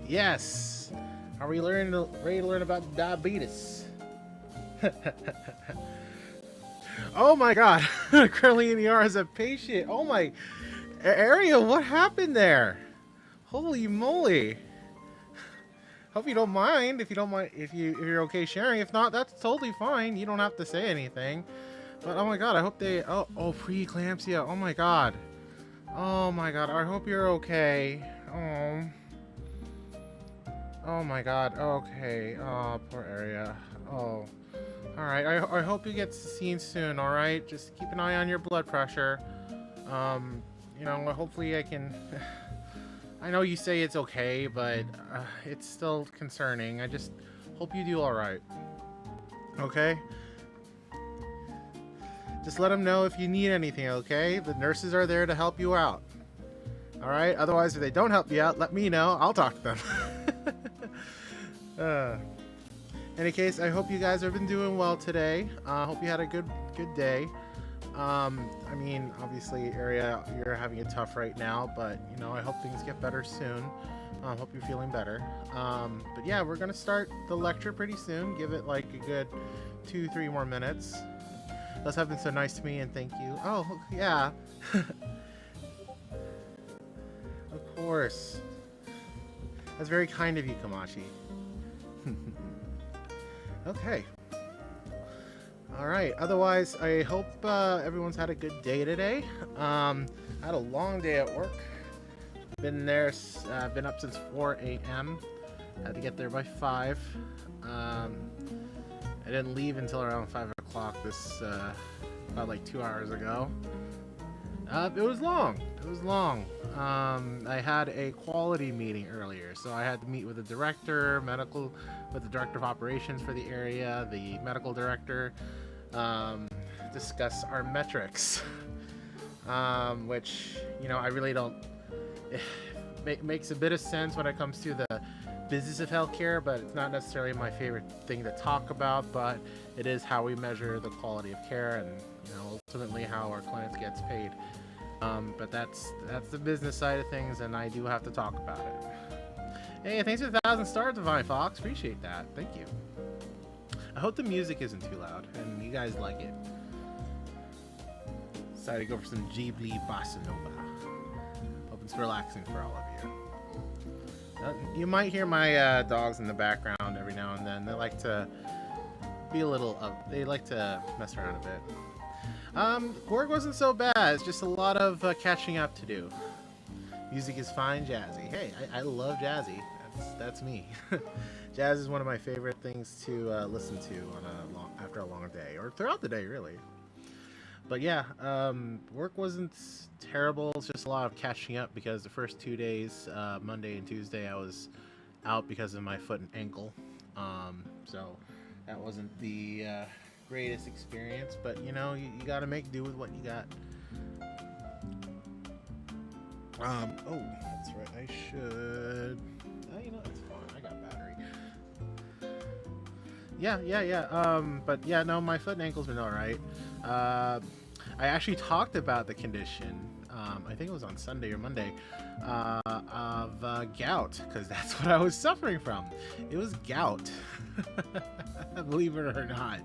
Yes. Are we ready to learn about diabetes? Oh my God! Currently in the ER as a patient. Oh my, Ariel, what happened there? Holy moly! Hope you don't mind. If you don't mind, if you're okay sharing. If not, that's totally fine. You don't have to say anything. But oh my God, I hope they. Oh, preeclampsia. Oh my God. Oh my God. I hope you're okay. Oh. Oh my God. Okay. Oh, poor area. Oh. All right. I hope you get seen soon. All right. Just keep an eye on your blood pressure. You know, hopefully I can. I know you say it's okay, but it's still concerning. I just hope you do all right. Okay. Just let them know if you need anything. Okay. The nurses are there to help you out. All right. Otherwise, if they don't help you out, let me know. I'll talk to them. Any case, I hope you guys have been doing well today. Hope you had a good day. I mean, obviously, area, you're having it tough right now, but you know, I hope things get better soon. Hope you're feeling better. But yeah, we're gonna start the lecture pretty soon. Give it like a good 2-3 more minutes. Those have been so nice to me, and thank you. Oh yeah, of course. That's very kind of you, Kamachi. Okay. All right. Otherwise, I hope everyone's had a good day today. I had a long day at work. Been there. Been up since 4 a.m. Had to get there by 5. I didn't leave until around 5 o'clock. This about like 2 hours ago. It was long. It was long. I had a quality meeting earlier, so I had to meet with the director, with the director of operations for the area, the medical director, discuss our metrics, which, you know, I really don't. Makes a bit of sense when it comes to the business of healthcare, but it's not necessarily my favorite thing to talk about. But it is how we measure the quality of care, and you know, ultimately how our clients gets paid. But that's the business side of things, and I do have to talk about it. Hey, thanks for 1,000 stars, Divine Fox. Appreciate that. Thank you. I hope the music isn't too loud and you guys like it. Decided to go for some Ghibli Bossa Nova. Hope it's relaxing for all of you. You might hear my dogs in the background every now and then. They like to be a little they like to mess around a bit. Work wasn't so bad. It's just a lot of catching up to do. Music is fine, jazzy. Hey, I love jazzy. That's me. Jazz is one of my favorite things to listen to on after a long day, or throughout the day, really. But yeah, work wasn't terrible. It's just a lot of catching up because the first 2 days, Monday and Tuesday, I was out because of my foot and ankle. So that wasn't the greatest experience, but you know, you got to make do with what you got. Oh, that's right. I should. You know, it's fine. I got battery. Yeah. But yeah, no, my foot and ankle's been all right. I actually talked about the condition. I think it was on Sunday or Monday, of gout, because that's what I was suffering from. It was gout. Believe it or not.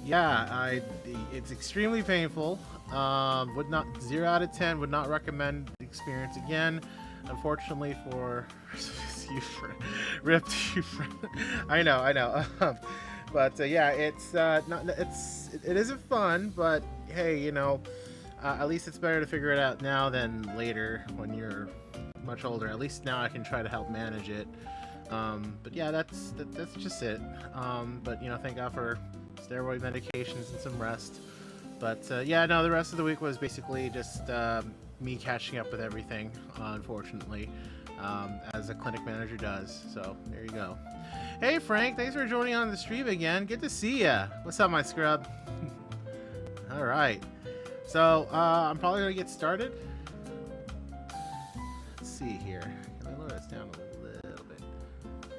Yeah, it's extremely painful. Would not 0 out of 10 would not recommend the experience again. Unfortunately for you, ripped you. I know. But yeah, it's not. It isn't fun, but hey, you know, at least it's better to figure it out now than later when you're much older. At least now I can try to help manage it. But yeah, that's just it. But you know, thank God for steroid medications and some rest. But yeah, no, the rest of the week was basically just me catching up with everything, unfortunately, as a clinic manager does. So there you go. Hey Frank, thanks for joining on the stream again. Good to see ya. What's up, my scrub? All right. So I'm probably gonna get started. Let's see here. Can I lower this down a little bit?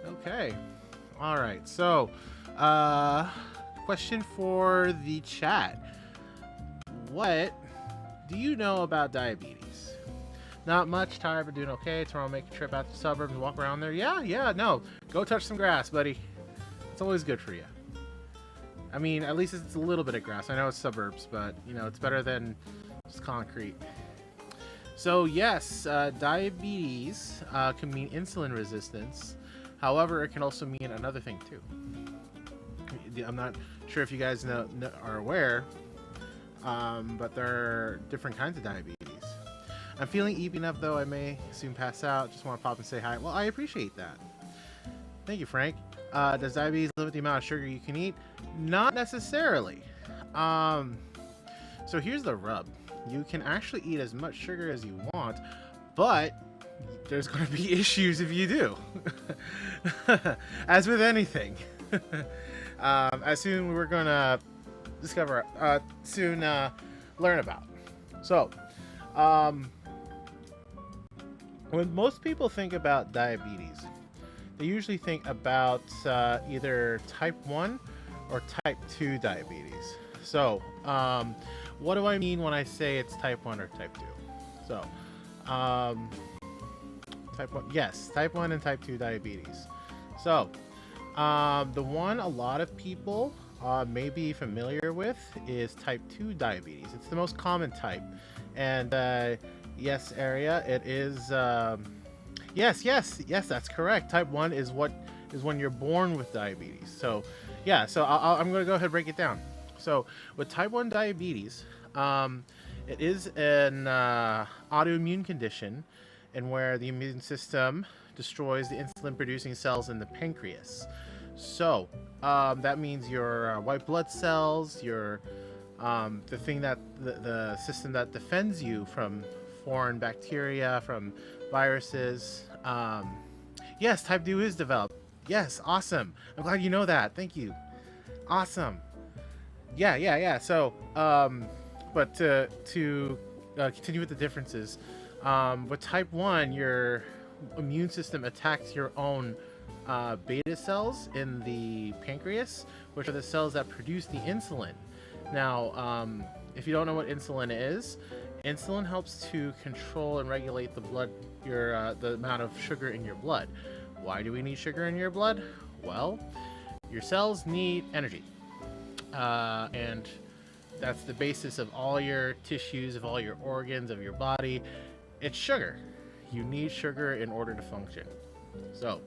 Okay. All right. So, question for the chat. What do you know about diabetes? Not much. Tired, but doing okay. Tomorrow I'll make a trip out to the suburbs and walk around there. Yeah, no. Go touch some grass, buddy. It's always good for you. I mean, at least it's a little bit of grass. I know it's suburbs, but, you know, it's better than just concrete. So, yes, diabetes can mean insulin resistance. However, it can also mean another thing, too. I'm not sure if you guys are aware, but there are different kinds of diabetes. I'm feeling eepy enough, though. I may soon pass out. Just want to pop and say hi. Well, I appreciate that. Thank you, Frank. Does diabetes limit the amount of sugar you can eat? Not necessarily. So here's the rub. You can actually eat as much sugar as you want, but there's going to be issues if you do. As with anything. As soon we're going to discover, learn about. So, when most people think about diabetes, they usually think about either type 1 or type 2 diabetes. So, what do I mean when I say it's type 1 or type 2? So, type 1, yes, type 1 and type 2 diabetes. So, the one a lot of people may be familiar with is type 2 diabetes. It's the most common type. And, yes, Aria, it is... Yes, that's correct. Type 1 is when you're born with diabetes. So, yeah, so I'm going to go ahead and break it down. So, with type 1 diabetes, it is an autoimmune condition in where the immune system destroys the insulin-producing cells in the pancreas. So, that means your white blood cells, your the thing that the system that defends you from foreign bacteria, from viruses. Yes, type 2 is developed. Yes, awesome. I'm glad you know that. Thank you. Awesome. Yeah. So, but to continue with the differences, with type 1, your immune system attacks your own beta cells in the pancreas, which are the cells that produce the insulin. Now, if you don't know what insulin is, insulin helps to control and regulate the blood, the amount of sugar in your blood. Why do we need sugar in your blood? Well, your cells need energy, and that's the basis of all your tissues, of all your organs, of your body. It's sugar. You need sugar in order to function. So,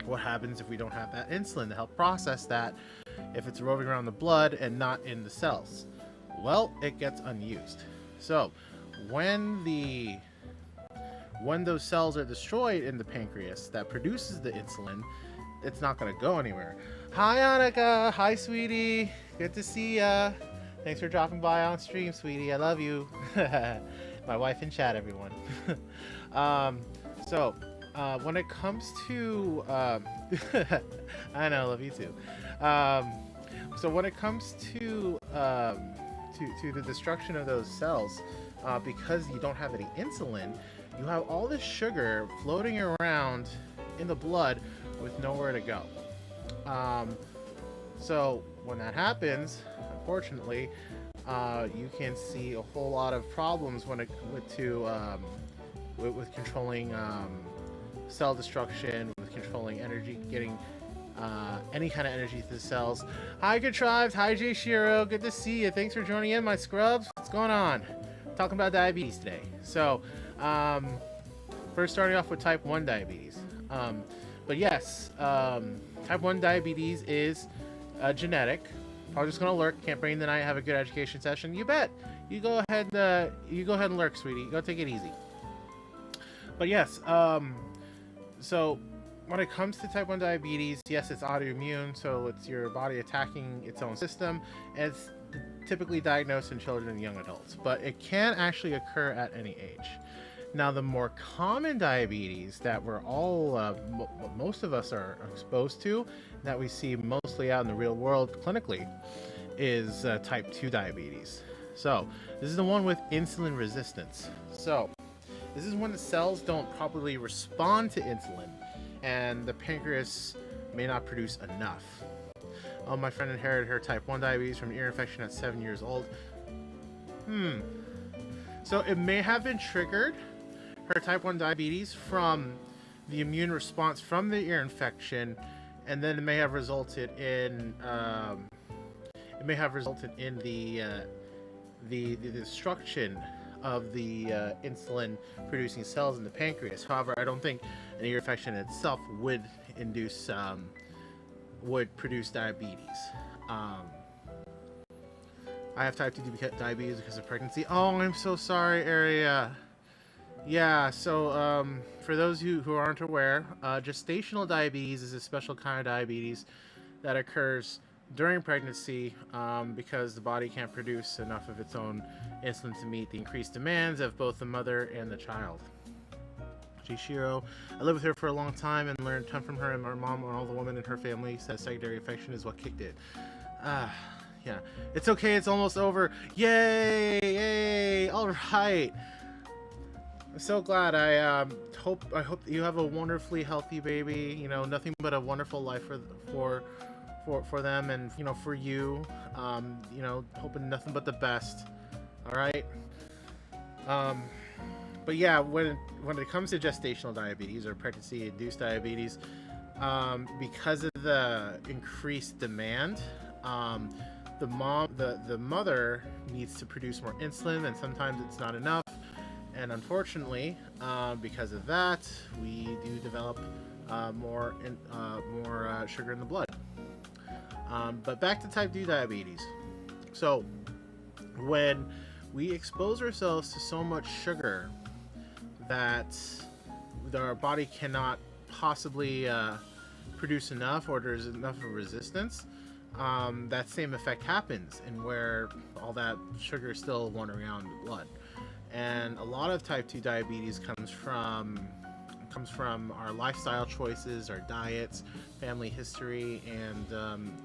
what happens if we don't have that insulin to help process that, if it's roving around the blood and not in the cells? Well, it gets unused. So, when those cells are destroyed in the pancreas that produces the insulin, it's not going to go anywhere. Hi, Annika. Hi, sweetie. Good to see ya. Thanks for dropping by on stream, sweetie. I love you. My wife in chat, everyone. So, when it comes to... I know, love you too. So when it comes to the destruction of those cells, because you don't have any insulin, you have all this sugar floating around in the blood with nowhere to go. So when that happens, unfortunately, you can see a whole lot of problems when with controlling cell destruction, with controlling energy, getting any kind of energy to the cells. Hi, Contrived. Hi, Jay Shiro. Good to see you. Thanks for joining in, my scrubs. What's going on? Talking about diabetes today. So, first starting off with type 1 diabetes. But yes, type 1 diabetes is genetic. I'm just gonna lurk. Can't bring tonight. Have a good education session. You bet. You go ahead and lurk, sweetie. Go take it easy. But yes, so when it comes to type 1 diabetes, yes, it's autoimmune, so it's your body attacking its own system. It's typically diagnosed in children and young adults, but it can actually occur at any age. Now, the more common diabetes that we're all, most of us are exposed to, that we see mostly out in the real world clinically, is type 2 diabetes. So, this is the one with insulin resistance. So, this is when the cells don't properly respond to insulin, and the pancreas may not produce enough. Oh, my friend inherited her type 1 diabetes from an ear infection at 7 years old. So it may have been triggered her type 1 diabetes from the immune response from the ear infection, and then it may have resulted in the destruction of the insulin producing cells in the pancreas. However, I don't think an ear infection itself would produce diabetes. I have type 2 diabetes because of pregnancy. Oh, I'm so sorry, Aria. Yeah, so for those who aren't aware, gestational diabetes is a special kind of diabetes that occurs during pregnancy because the body can't produce enough of its own insulin to meet the increased demands of both the mother and the child. Chishiro, I lived with her for a long time and learned a ton from her, and my mom and all the women in her family said secondary infection is what kicked it. Yeah, it's okay, it's almost over. Yay! All right. I'm so glad. I hope you have a wonderfully healthy baby. You know, nothing but a wonderful life for them, and you know, for you. You know, hoping nothing but the best. All right. But yeah, when it comes to gestational diabetes or pregnancy-induced diabetes, because of the increased demand, the mother needs to produce more insulin, and sometimes it's not enough. And unfortunately, because of that, we do develop more sugar in the blood. But back to type 2 diabetes. So when we expose ourselves to so much sugar that our body cannot possibly produce enough, or there's enough of resistance, that same effect happens, and where all that sugar is still wandering around in the blood. And a lot of type 2 diabetes comes from our lifestyle choices, our diets, family history, and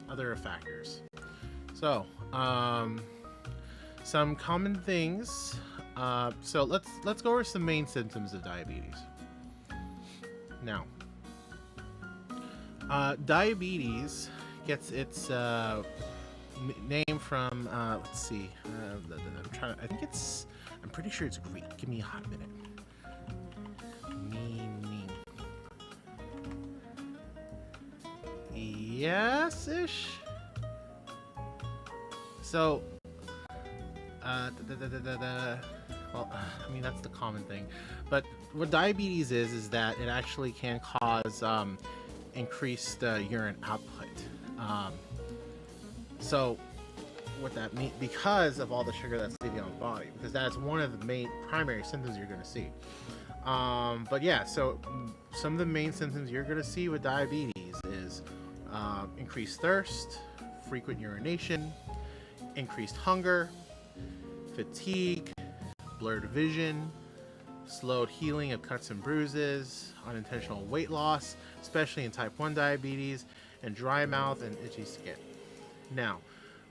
other factors. So some common things. So let's go over some main symptoms of diabetes. Now, diabetes gets its name from let's see. I'm pretty sure it's Greek. Give me a hot minute. Yes-ish. So, well, I mean, that's the common thing. But what diabetes is that it actually can cause increased urine output. So what that means, because of all the sugar that's leaving on the body, because that's one of the main primary symptoms you're going to see. But yeah, so some of the main symptoms you're going to see with diabetes is increased thirst, frequent urination, increased hunger, fatigue, blurred vision, slowed healing of cuts and bruises, unintentional weight loss, especially in type 1 diabetes, and dry mouth and itchy skin. Now,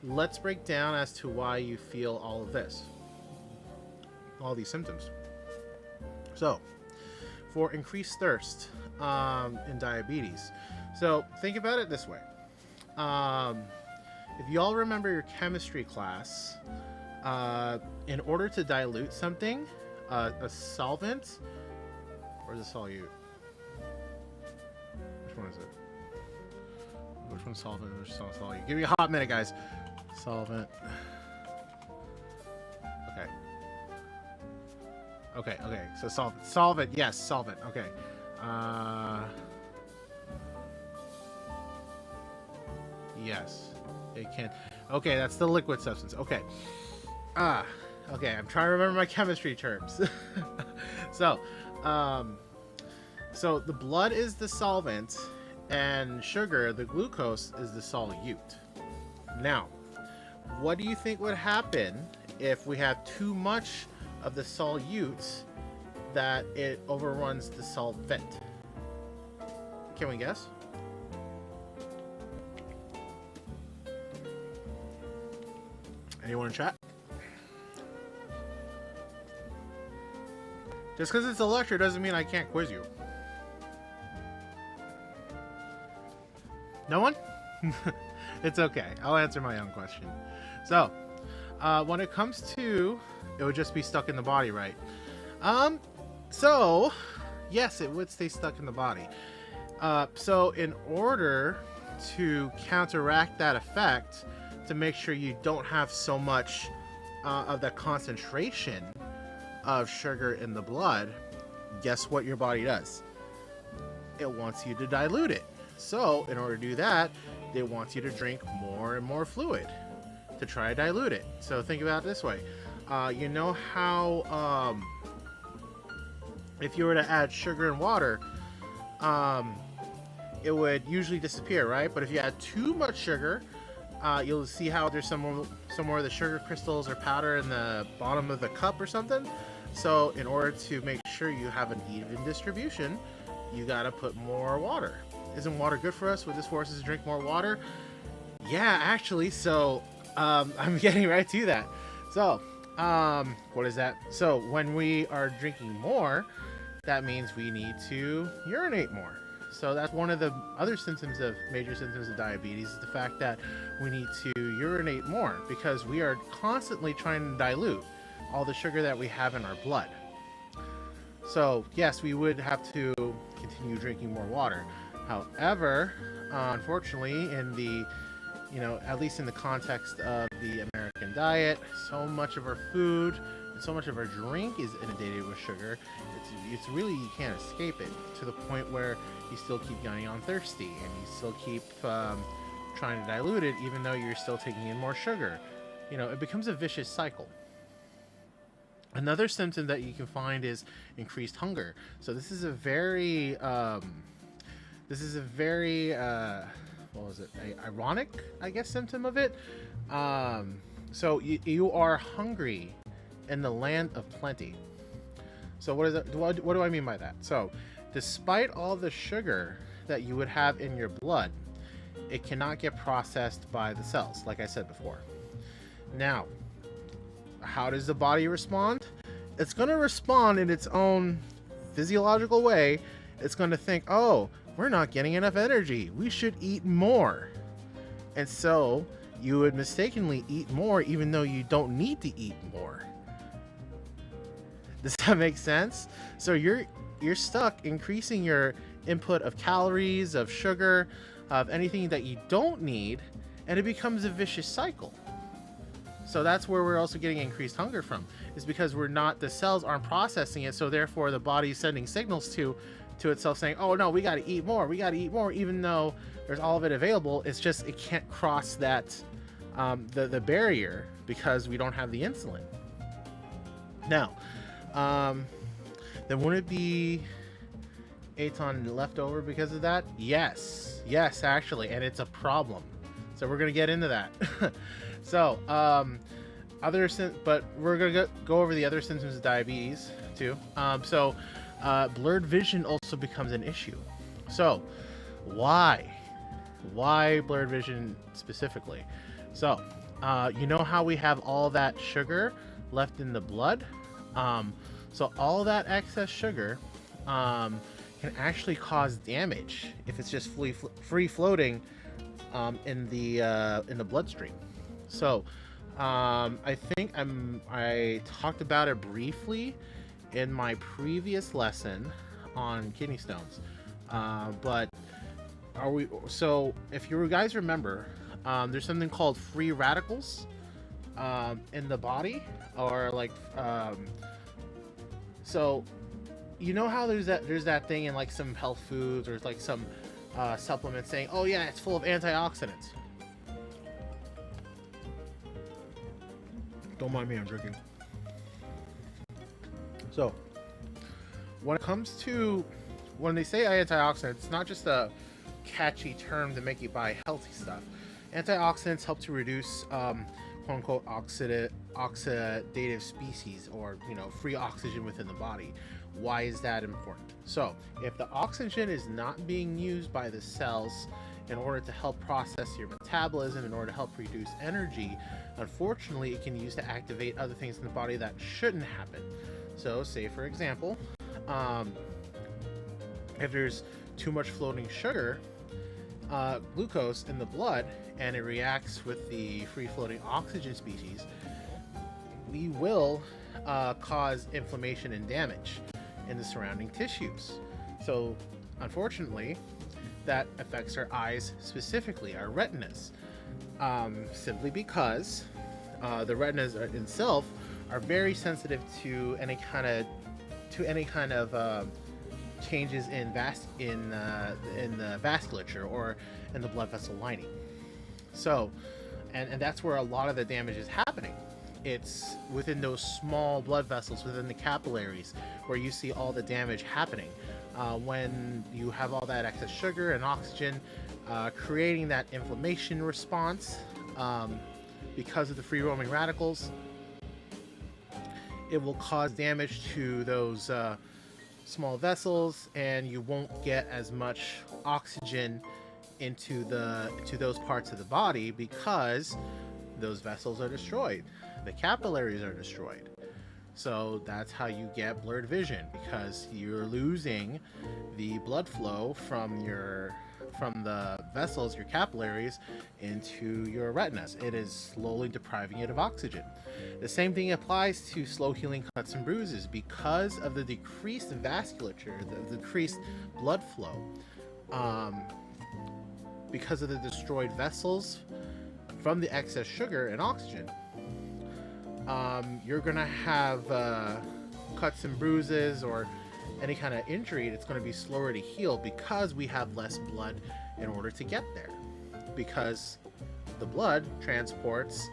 let's break down as to why you feel all of this, all these symptoms. So, for increased thirst in diabetes, so think about it this way. If you all remember your chemistry class, in order to dilute something, a solvent, or is a solute? Which one is it? Which one's solvent? Which one's solute? Give me a hot minute, guys. Solvent. Okay. So solvent. Yes, solvent. Okay. Yes, it can. Okay, that's the liquid substance. Okay. Okay. I'm trying to remember my chemistry terms. So the blood is the solvent, and sugar, the glucose, is the solute. Now, what do you think would happen if we have too much of the solute that it overruns the solvent? Can we guess? Anyone in chat? Just because it's a lecture doesn't mean I can't quiz you. No one? It's okay. I'll answer my own question. So, when it comes to, it would just be stuck in the body, right? So, yes, it would stay stuck in the body. So in order to counteract that effect, to make sure you don't have so much of the concentration of sugar in the blood, guess what your body does? It wants you to dilute it. So in order to do that, it wants you to drink more and more fluid to try to dilute it. So think about it this way. You know how if you were to add sugar and water, it would usually disappear, right? But if you add too much sugar, you'll see how there's somewhere the sugar crystals or powder in the bottom of the cup or something. So in order to make sure you have an even distribution, you gotta put more water. Isn't water good for us? Would this force us to drink more water? Yeah, actually. So I'm getting right to that. So what is that? So when we are drinking more, that means we need to urinate more. So that's one of the other major symptoms of diabetes, is the fact that we need to urinate more, because we are constantly trying to dilute all the sugar that we have in our blood. So yes, we would have to continue drinking more water. However, unfortunately, at least in the context of the American diet, so much of our food and so much of our drink is inundated with sugar. It's really, you can't escape it, to the point where you still keep getting on thirsty, and you still keep trying to dilute it, even though you're still taking in more sugar. It becomes a vicious cycle. Another symptom that you can find is increased hunger. So this is a very ironic, I guess, symptom of it. So you are hungry in the land of plenty. So what do I mean by that? So despite all the sugar that you would have in your blood, it cannot get processed by the cells, like I said before. Now, how does the body respond? It's going to respond in its own physiological way. It's going to think, oh, we're not getting enough energy, we should eat more. And so you would mistakenly eat more, even though you don't need to eat more. Does that make sense? So you're stuck increasing your input of calories, of sugar, of anything that you don't need, and it becomes a vicious cycle. So that's where we're also getting increased hunger from, is because the cells aren't processing it, so therefore the body's sending signals to itself saying, oh no, we got to eat more, even though there's all of it available. It's just, it can't cross that the barrier, because we don't have the insulin. Now, then wouldn't it be a ton left over because of that? Yes, actually, and it's a problem. So we're gonna get into that. So but we're gonna go over the other symptoms of diabetes too. Blurred vision also becomes an issue. So why blurred vision specifically? So you know how we have all that sugar left in the blood? So all that excess sugar can actually cause damage if it's just free floating in the bloodstream. So I think I talked about it briefly in my previous lesson on kidney stones, but if you guys remember, there's something called free radicals in the body, or like so you know how there's that thing in like some health foods, or like some supplements saying, oh yeah, it's full of antioxidants. Don't mind me, I'm drinking. So when it comes to, when they say antioxidants, it's not just a catchy term to make you buy healthy stuff. Antioxidants help to reduce quote unquote oxidative species, or free oxygen within the body. Why is that important? So if the oxygen is not being used by the cells in order to help process your metabolism, in order to help produce energy, unfortunately it can use to activate other things in the body that shouldn't happen. So say for example, if there's too much floating sugar, glucose in the blood, and it reacts with the free floating oxygen species, we will cause inflammation and damage. in the surrounding tissues. So unfortunately, that affects our eyes, specifically our retinas, simply because the retinas itself are very sensitive to any kind of changes in the vasculature or in the blood vessel lining. So, and that's where a lot of the damage is happening. It's within those small blood vessels, within the capillaries, where you see all the damage happening. When you have all that excess sugar and oxygen, creating that inflammation response because of the free roaming radicals, it will cause damage to those small vessels, and you won't get as much oxygen into those parts of the body because those vessels are destroyed. The capillaries are destroyed. So that's how you get blurred vision, because you're losing the blood flow from the vessels, your capillaries, into your retinas. It is slowly depriving it of oxygen. The same thing applies to slow healing cuts and bruises. Because of the decreased vasculature, the decreased blood flow, because of the destroyed vessels from the excess sugar and oxygen, you're gonna have cuts and bruises or any kind of injury. It's going to be slower to heal because we have less blood in order to get there. Because the blood transports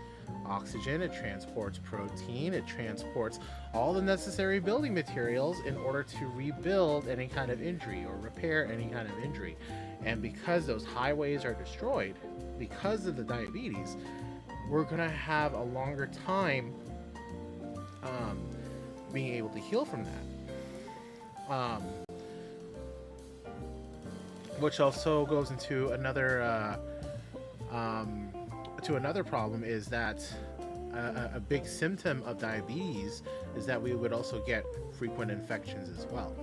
oxygen, it transports protein, it transports all the necessary building materials in order to rebuild any kind of injury or repair any kind of injury. And because those highways are destroyed, because of the diabetes, we're going to have a longer time being able to heal from that. Which also goes into another problem, is that a big symptom of diabetes is that we would also get frequent infections as well.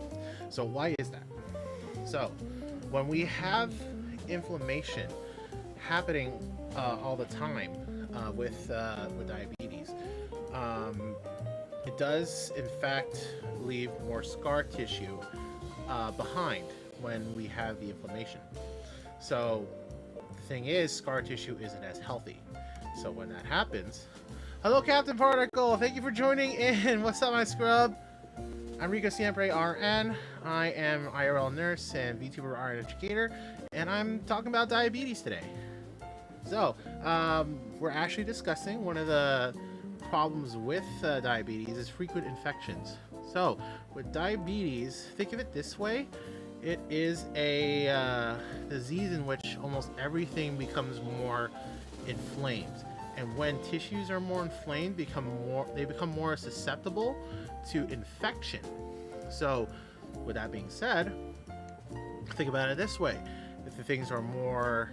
So why is that? So when we have inflammation happening all the time with diabetes, it does in fact leave more scar tissue behind when we have the inflammation. So the thing is, scar tissue isn't as healthy. So when that happens, hello Captain Particle, thank you for joining in. What's up, my scrub? I'm Riko Siempre, RN. I am IRL nurse and VTuber RN educator, and I'm talking about diabetes today. So we're actually discussing one of the problems with diabetes is frequent infections. So with diabetes, think of it this way: it is a disease in which almost everything becomes more inflamed, and when tissues are more inflamed, they become more susceptible to infection. So with that being said, think about it this way: if the things are more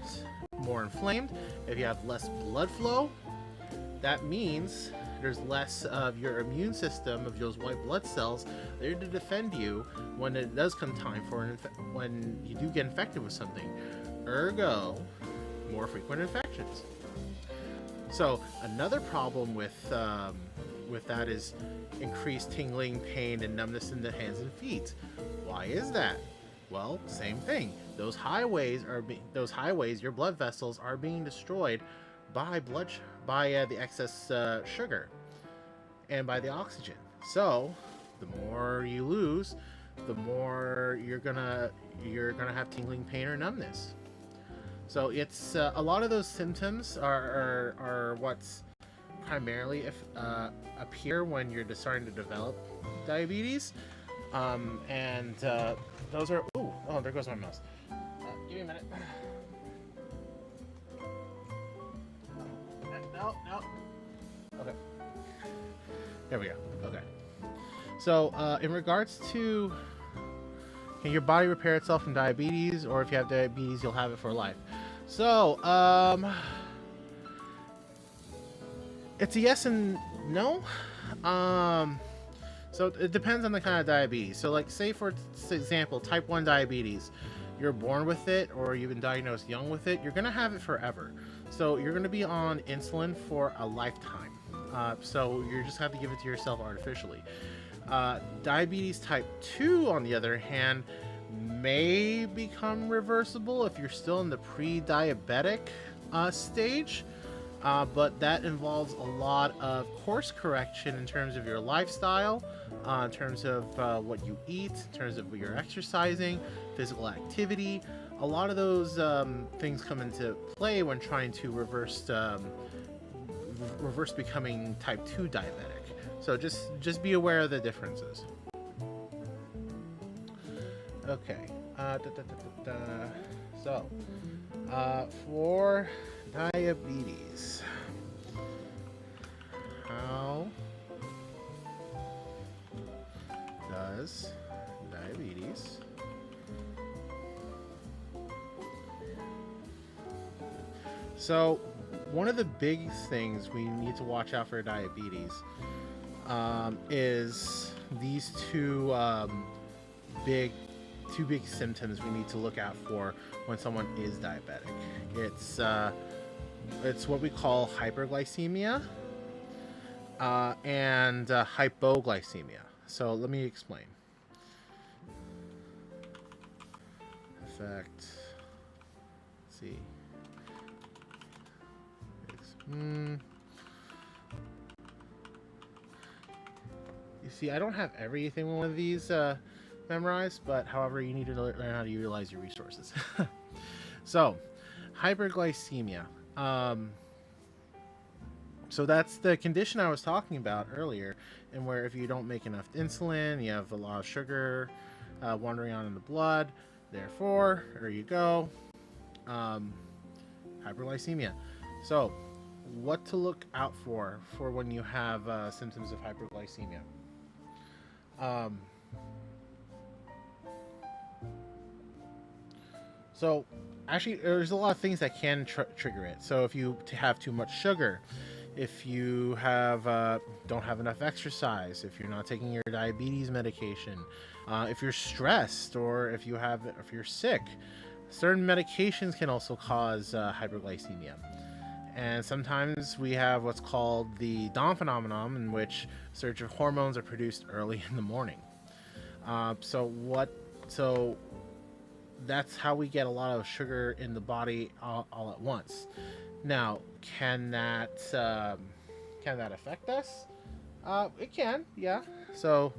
inflamed, if you have less blood flow, that means there's less of your immune system, of those white blood cells there to defend you when it does come time for when you do get infected with something. Ergo, more frequent infections. So another problem with that is increased tingling, pain, and numbness in the hands and feet. Why is that? Well, same thing. Those highways, your blood vessels are being destroyed by the excess sugar and by the oxygen. So the more you lose, the more you're gonna have tingling, pain, or numbness. So it's a lot of those symptoms are what's primarily appear when you're just starting to develop diabetes, and those are oh, there goes my mouse. Give me a minute. No. Okay. There we go. Okay. So, in regards to, can your body repair itself from diabetes, or if you have diabetes, you'll have it for life? So, it's a yes and no. So it depends on the kind of diabetes. So, like, say for example, type 1 diabetes, you're born with it, or you've been diagnosed young with it, you're gonna have it forever. So you're gonna be on insulin for a lifetime. So you just have to give it to yourself artificially. Diabetes type 2, on the other hand, may become reversible if you're still in the pre-diabetic stage. But that involves a lot of course correction in terms of your lifestyle, in terms of what you eat, in terms of what you're exercising, physical activity. A lot of those things come into play when trying to reverse becoming type 2 diabetic. So just be aware of the differences. Okay. So, for diabetes, how does diabetes so one of the big things we need to watch out for diabetes is these two big symptoms we need to look out for when someone is diabetic. It's what we call hyperglycemia and hypoglycemia. So let me explain. Effect. Let's see. You see, I don't have everything one of these memorized, but however, you need to learn how to utilize your resources. So, hyperglycemia. So that's the condition I was talking about earlier, and where if you don't make enough insulin, you have a lot of sugar wandering out in the blood. Therefore, there you go, hyperglycemia. So, what to look out for when you have symptoms of hyperglycemia? So, actually, there's a lot of things that can trigger it. So, if you have too much sugar, if you don't have enough exercise, if you're not taking your diabetes medication, if you're stressed, or if you're sick, certain medications can also cause hyperglycemia. And sometimes we have what's called the dawn phenomenon, in which a surge of hormones are produced early in the morning. So that's how we get a lot of sugar in the body all at once. Now, can that affect us? It can, yeah. So,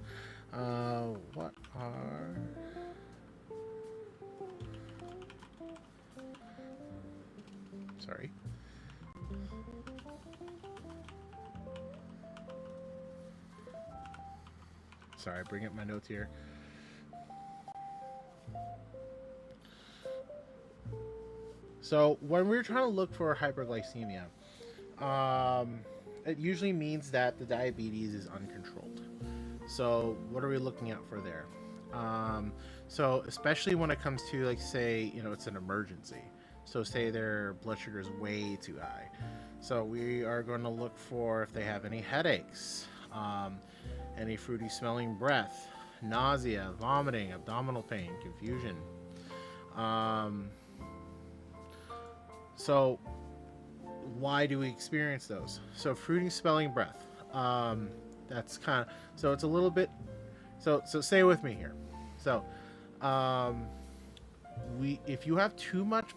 what are... Sorry. Sorry, bring up my notes here. So when we're trying to look for hyperglycemia, it usually means that the diabetes is uncontrolled. So what are we looking out for there? So especially when it comes to, like, say, it's an emergency. So say their blood sugar is way too high. So we are going to look for if they have any headaches, any fruity smelling breath, nausea, vomiting, abdominal pain, confusion. So why do we experience those? So fruity smelling breath. That's kind of, so it's a little bit, so stay with me here. So, if you have too much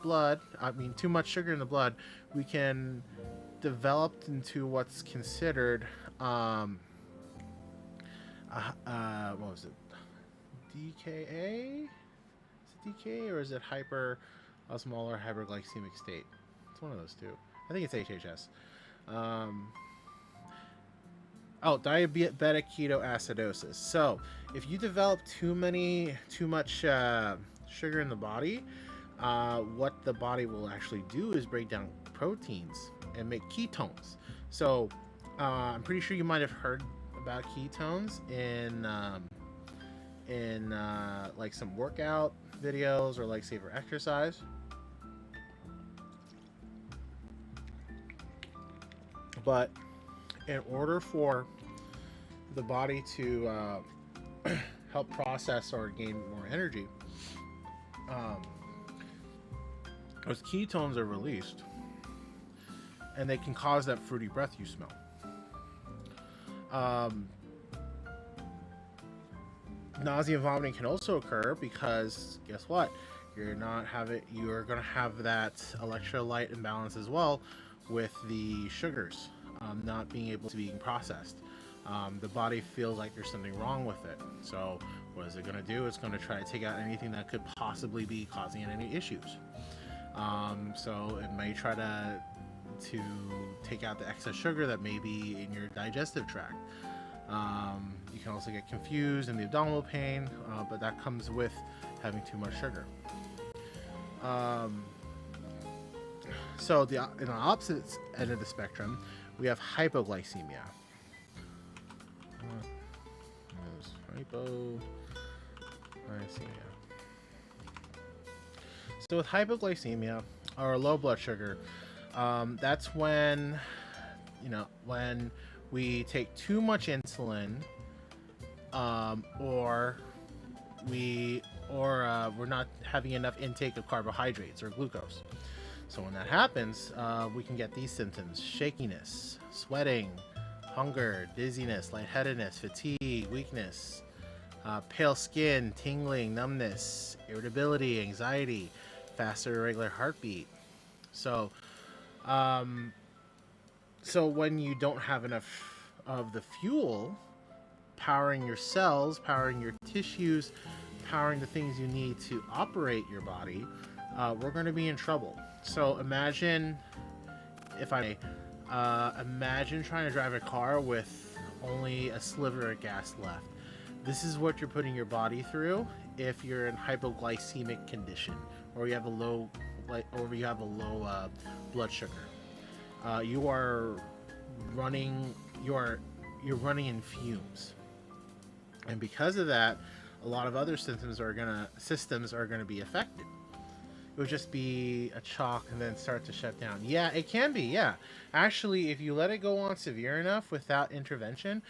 sugar in the blood, we can develop into what's considered, what was it? DKA? Is it DKA, or is it hyperosmolar hyperglycemic state? It's one of those two. I think it's HHS. Diabetic ketoacidosis. So, if you develop too much sugar in the body, what the body will actually do is break down proteins and make ketones. So, I'm pretty sure you might have heard about ketones in like some workout videos, or like, say, for exercise. But in order for the body to help process or gain more energy, those ketones are released, and they can cause that fruity breath you smell. Nausea and vomiting can also occur because guess what? You're gonna have that electrolyte imbalance as well with the sugars not being able to be processed. The body feels like there's something wrong with it. So what is it gonna do? It's gonna try to take out anything that could possibly be causing any issues. So it may try to take out the excess sugar that may be in your digestive tract. You can also get confused and the abdominal pain, but that comes with having too much sugar. So in the opposite end of the spectrum, we have hypoglycemia. Hypoglycemia. So with hypoglycemia or low blood sugar, that's when when we take too much insulin, or we're not having enough intake of carbohydrates or glucose. So when that happens, we can get these symptoms: shakiness, sweating, hunger, dizziness, lightheadedness, fatigue, weakness, pale skin, tingling, numbness, irritability, anxiety, faster irregular heartbeat. So when you don't have enough of the fuel powering your cells, powering your tissues, powering the things you need to operate your body, we're going to be in trouble. So imagine imagine trying to drive a car with only a sliver of gas left. This is what you're putting your body through if you're in hypoglycemic condition, or you have a low blood sugar. You're running in fumes, and because of that, a lot of other systems are gonna be affected. It would just be a chalk and then start to shut down. Yeah, it can be. Yeah, actually, if you let it go on severe enough without intervention,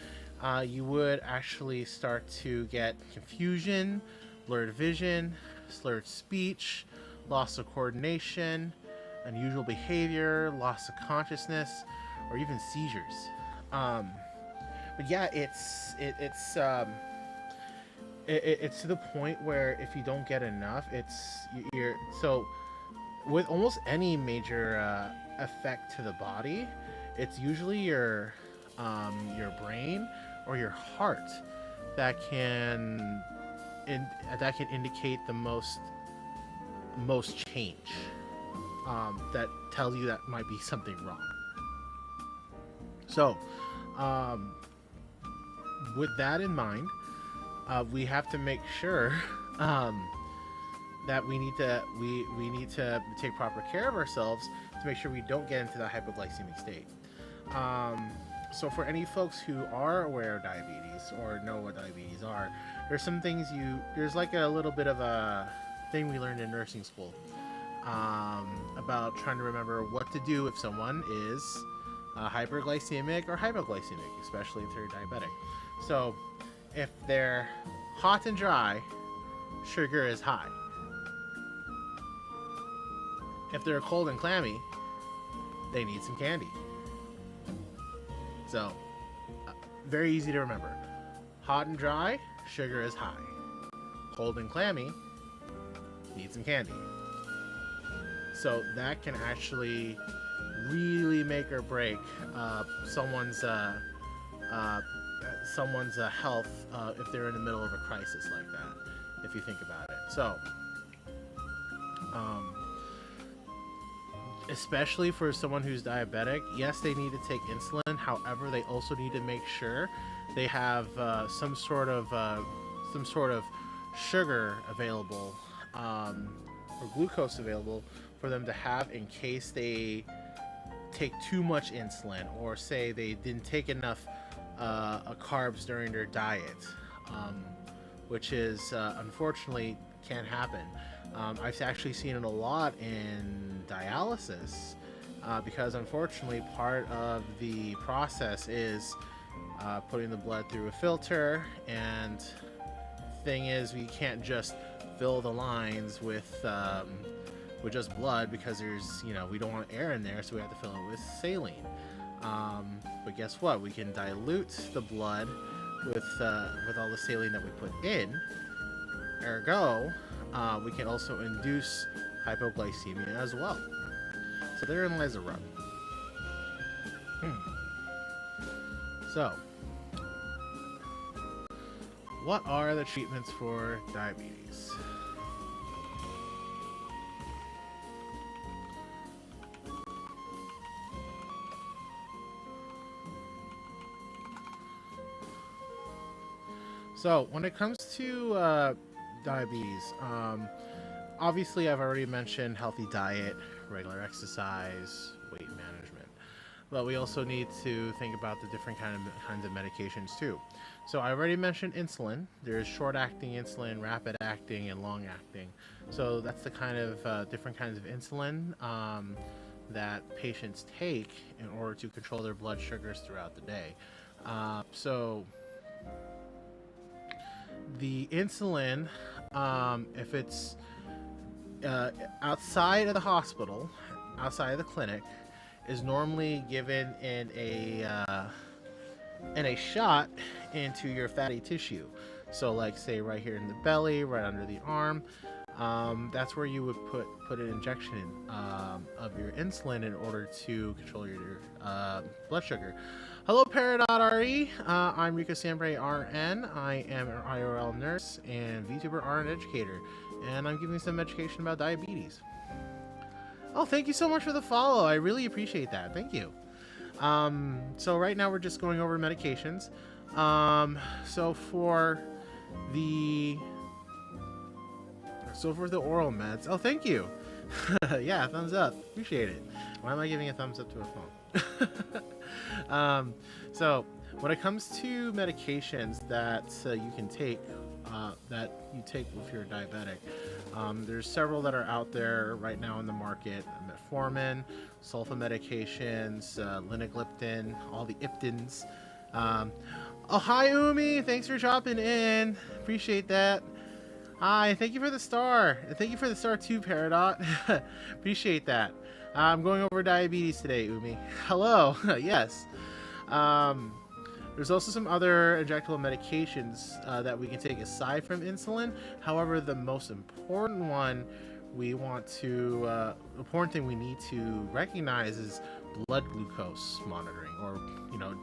you would actually start to get confusion, blurred vision, slurred speech, loss of coordination, unusual behavior, loss of consciousness, or even seizures. But yeah, it's to the point where if you don't get enough, you're so with almost any major effect to the body, it's usually your brain or your heart that can indicate the most change, that tells you that might be something wrong. So with that in mind, we have to make sure that we need to take proper care of ourselves to make sure we don't get into the hypoglycemic state. So for any folks who are aware of diabetes or know what diabetes are, there's like a little bit of a thing we learned in nursing school about trying to remember what to do if someone is hyperglycemic or hypoglycemic, especially if they're diabetic. So if they're hot and dry, sugar is high. If they're cold and clammy, they need some candy. So, very easy to remember. Hot and dry, sugar is high. Cold and clammy, need some candy. So that can actually really make or break someone's health if they're in the middle of a crisis like that, if you think about it. So especially for someone who's diabetic, yes, they need to take insulin. However, they also need to make sure they have some sort of sugar available, or glucose available for them to have in case they take too much insulin, or say they didn't take enough carbs during their diet, which is unfortunately can happen. I've actually seen it a lot in dialysis, because unfortunately part of the process is putting the blood through a filter, and thing is we can't just fill the lines with just blood, because there's we don't want air in there, so we have to fill it with saline. But guess what? We can dilute the blood with all the saline that we put in. Ergo, we can also induce hypoglycemia as well. So therein lies the rub. So, what are the treatments for diabetes? So, when it comes to diabetes, obviously I've already mentioned healthy diet, regular exercise, weight management. But we also need to think about the different kinds of medications too. So I already mentioned insulin. There's short-acting insulin, rapid-acting, and long-acting. So that's the kind of different kinds of insulin that patients take in order to control their blood sugars throughout the day. So the insulin, if it's outside of the hospital, outside of the clinic, is normally given in a shot into your fatty tissue. So, like, say right here in the belly, right under the arm. That's where you would put an injection in, of your insulin in order to control your blood sugar. Hello, Parrot.re. I'm Riko Siempre, RN. I am an IRL nurse and VTuber RN educator, and I'm giving some education about diabetes. Oh, thank you so much for the follow. I really appreciate that. Thank you. So right now we're just going over medications. So for the oral meds. Oh, thank you. Yeah, thumbs up. Appreciate it. Why am I giving a thumbs up to a phone? So when it comes to medications that you can take, that you take if you're diabetic, there's several that are out there right now in the market: metformin, sulfa medications, linagliptin, all the iptins. Oh, hi Umi, thanks for dropping in. Appreciate that. Hi, thank you for the star. Thank you for the star too, Paradot. Appreciate that. I'm going over diabetes today, Umi. Hello. Yes. There's also some other injectable medications that we can take aside from insulin. However, the most important one important thing we need to recognize is blood glucose monitoring, or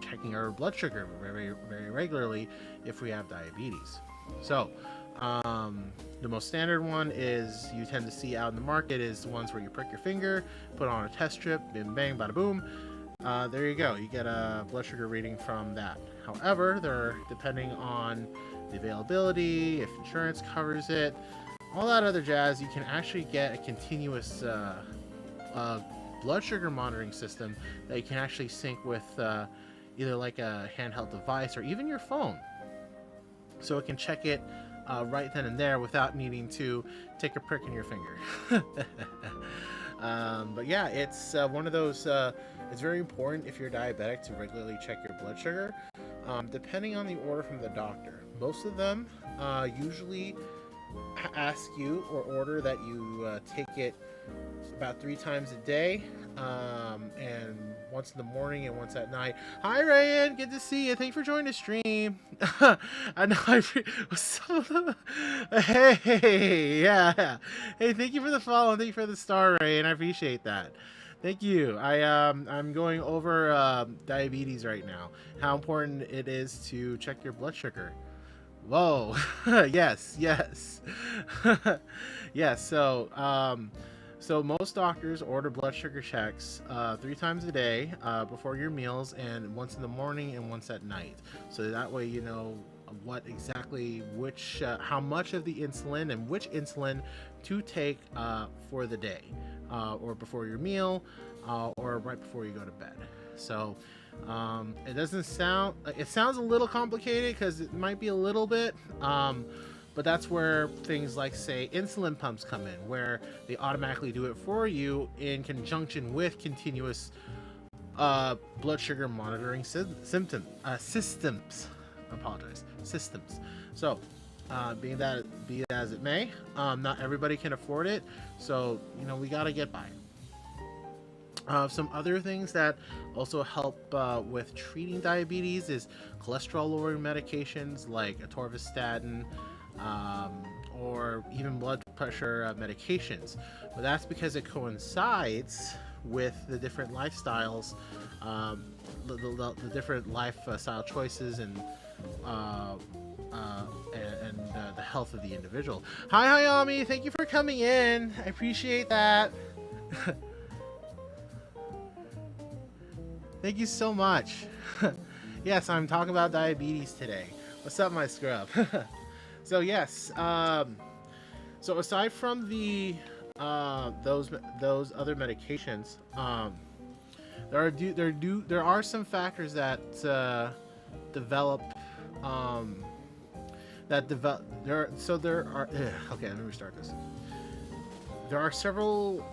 checking our blood sugar very, very regularly if we have diabetes. So the most standard one is you tend to see out in the market is the ones where you prick your finger, put on a test strip, bing bang, bada boom. There you go. You get a blood sugar reading from that. However, depending on the availability, if insurance covers it, all that other jazz, you can actually get a continuous blood sugar monitoring system that you can actually sync with either like a handheld device or even your phone. So it can check it right then and there without needing to take a prick in your finger. But yeah, it's one of those, it's very important if you're diabetic to regularly check your blood sugar, depending on the order from the doctor. Most of them usually ask you or order that you take it about 3 times a day, and once in the morning and once at night. Hi Ryan, good to see you. Thanks for joining the stream. I know hey, yeah. Hey, thank you for the follow. Thank you for the star, Ryan. I appreciate that. Thank you. I'm going over diabetes right now. How important it is to check your blood sugar. Whoa. Yes. Yes. So most doctors order blood sugar checks 3 times a day before your meals, and once in the morning and once at night. So that way you know what exactly how much of the insulin and which insulin to take for the day, or before your meal, or right before you go to bed. So it sounds a little complicated because it might be a little bit, but that's where things like, say, insulin pumps come in, where they automatically do it for you in conjunction with continuous blood sugar monitoring systems. So be that as it may, not everybody can afford it, so we gotta get by. Some other things that also help with treating diabetes is cholesterol-lowering medications like atorvastatin, um, or even blood pressure medications. But that's because it coincides with the different lifestyles, um, the different lifestyle choices, uh, and the health of the individual. Hi, Hayami. Thank you for coming in. I appreciate that. Thank you so much. Yes, I'm talking about diabetes today. What's up, my scrub? So yes, so aside from the those other medications, there are some factors that develop there are okay. Let me restart this. There are several.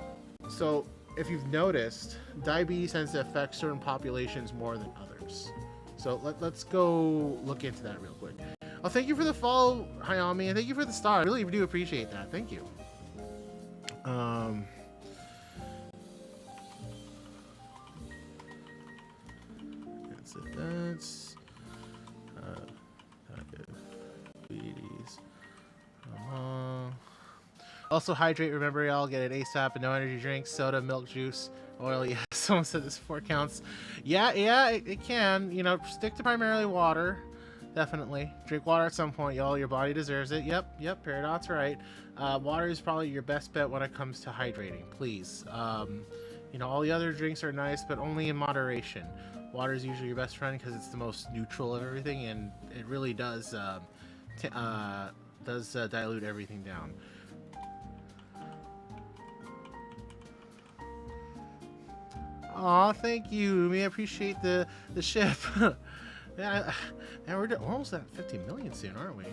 So if you've noticed, diabetes tends to affect certain populations more than others. So let's go look into that real quick. Oh, thank you for the follow, Hayami, and thank you for the star. I really do appreciate that. Thank you. That's diabetes. Also hydrate. Remember, y'all, get it ASAP and no energy drinks, soda, milk, juice, oil. Yeah, someone said this 4 counts. Yeah, it can. You know, stick to primarily water. Definitely drink water at some point, y'all. Your body deserves it. Yep. Peridot's right. Water is probably your best bet when it comes to hydrating. Please. You know, all the other drinks are nice, but only in moderation. Water is usually your best friend because it's the most neutral of everything, and it really does dilute everything down. Aw, thank you. I appreciate the ship. Yeah, we're almost at 50 million soon, aren't we?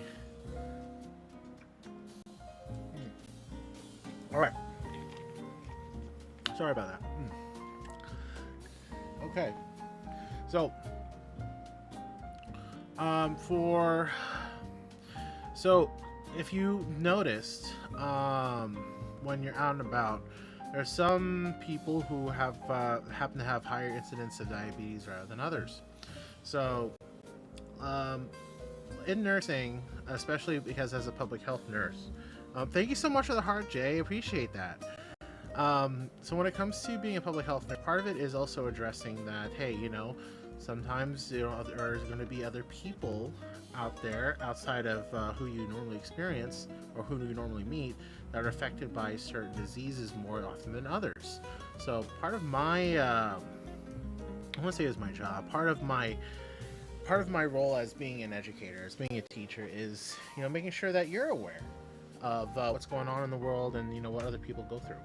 All right. Sorry about that. Okay. So, if you noticed, when you're out and about, there are some people who have happen to have higher incidence of diabetes rather than others. So, in nursing, especially because as a public health nurse, thank you so much for the heart, Jay. Appreciate that. So when it comes to being a public health nurse, part of it is also addressing that, hey, you know, sometimes there's going to be other people out there outside of who you normally experience or who you normally meet that are affected by certain diseases more often than others. So part of my, I want to say it's my job. Part of my role as being an educator, as being a teacher, is, you know, making sure that you're aware of what's going on in the world and, you know, what other people go through.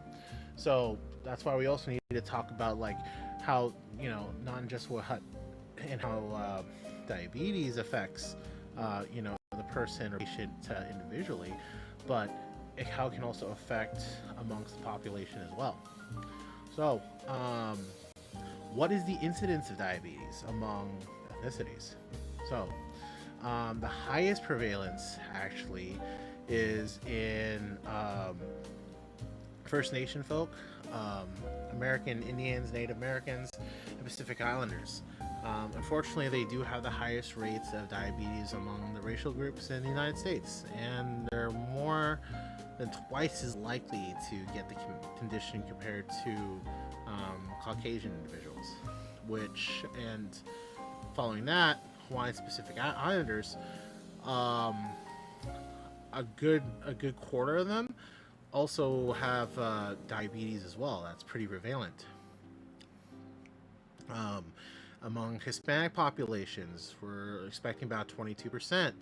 So that's why we also need to talk about, like, how, you know, not just what and how diabetes affects you know, the person or patient individually, but how it can also affect amongst the population as well. So what is the incidence of diabetes among ethnicities? So the highest prevalence actually is in First Nation folk, American Indians, Native Americans, and Pacific Islanders. Unfortunately, they do have the highest rates of diabetes among the racial groups in the United States, and they're more than twice as likely to get the condition compared to Caucasian individuals. And following that, Hawaiian Pacific Islanders, a good quarter of them also have diabetes as well. That's pretty prevalent. Among Hispanic populations, we're expecting about 22%.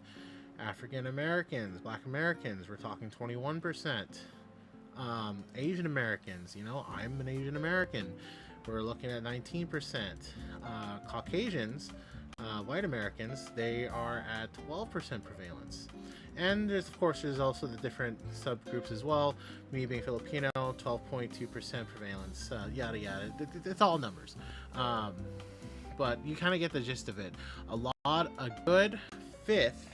African Americans, Black Americans, we're talking 21%. Asian Americans, you know, I'm an Asian American, we're looking at 19%. Caucasians, white Americans, they are at 12% prevalence. And there's also the different subgroups as well. Me being Filipino, 12.2% prevalence, yada yada. It's all numbers. But you kind of get the gist of it. A good fifth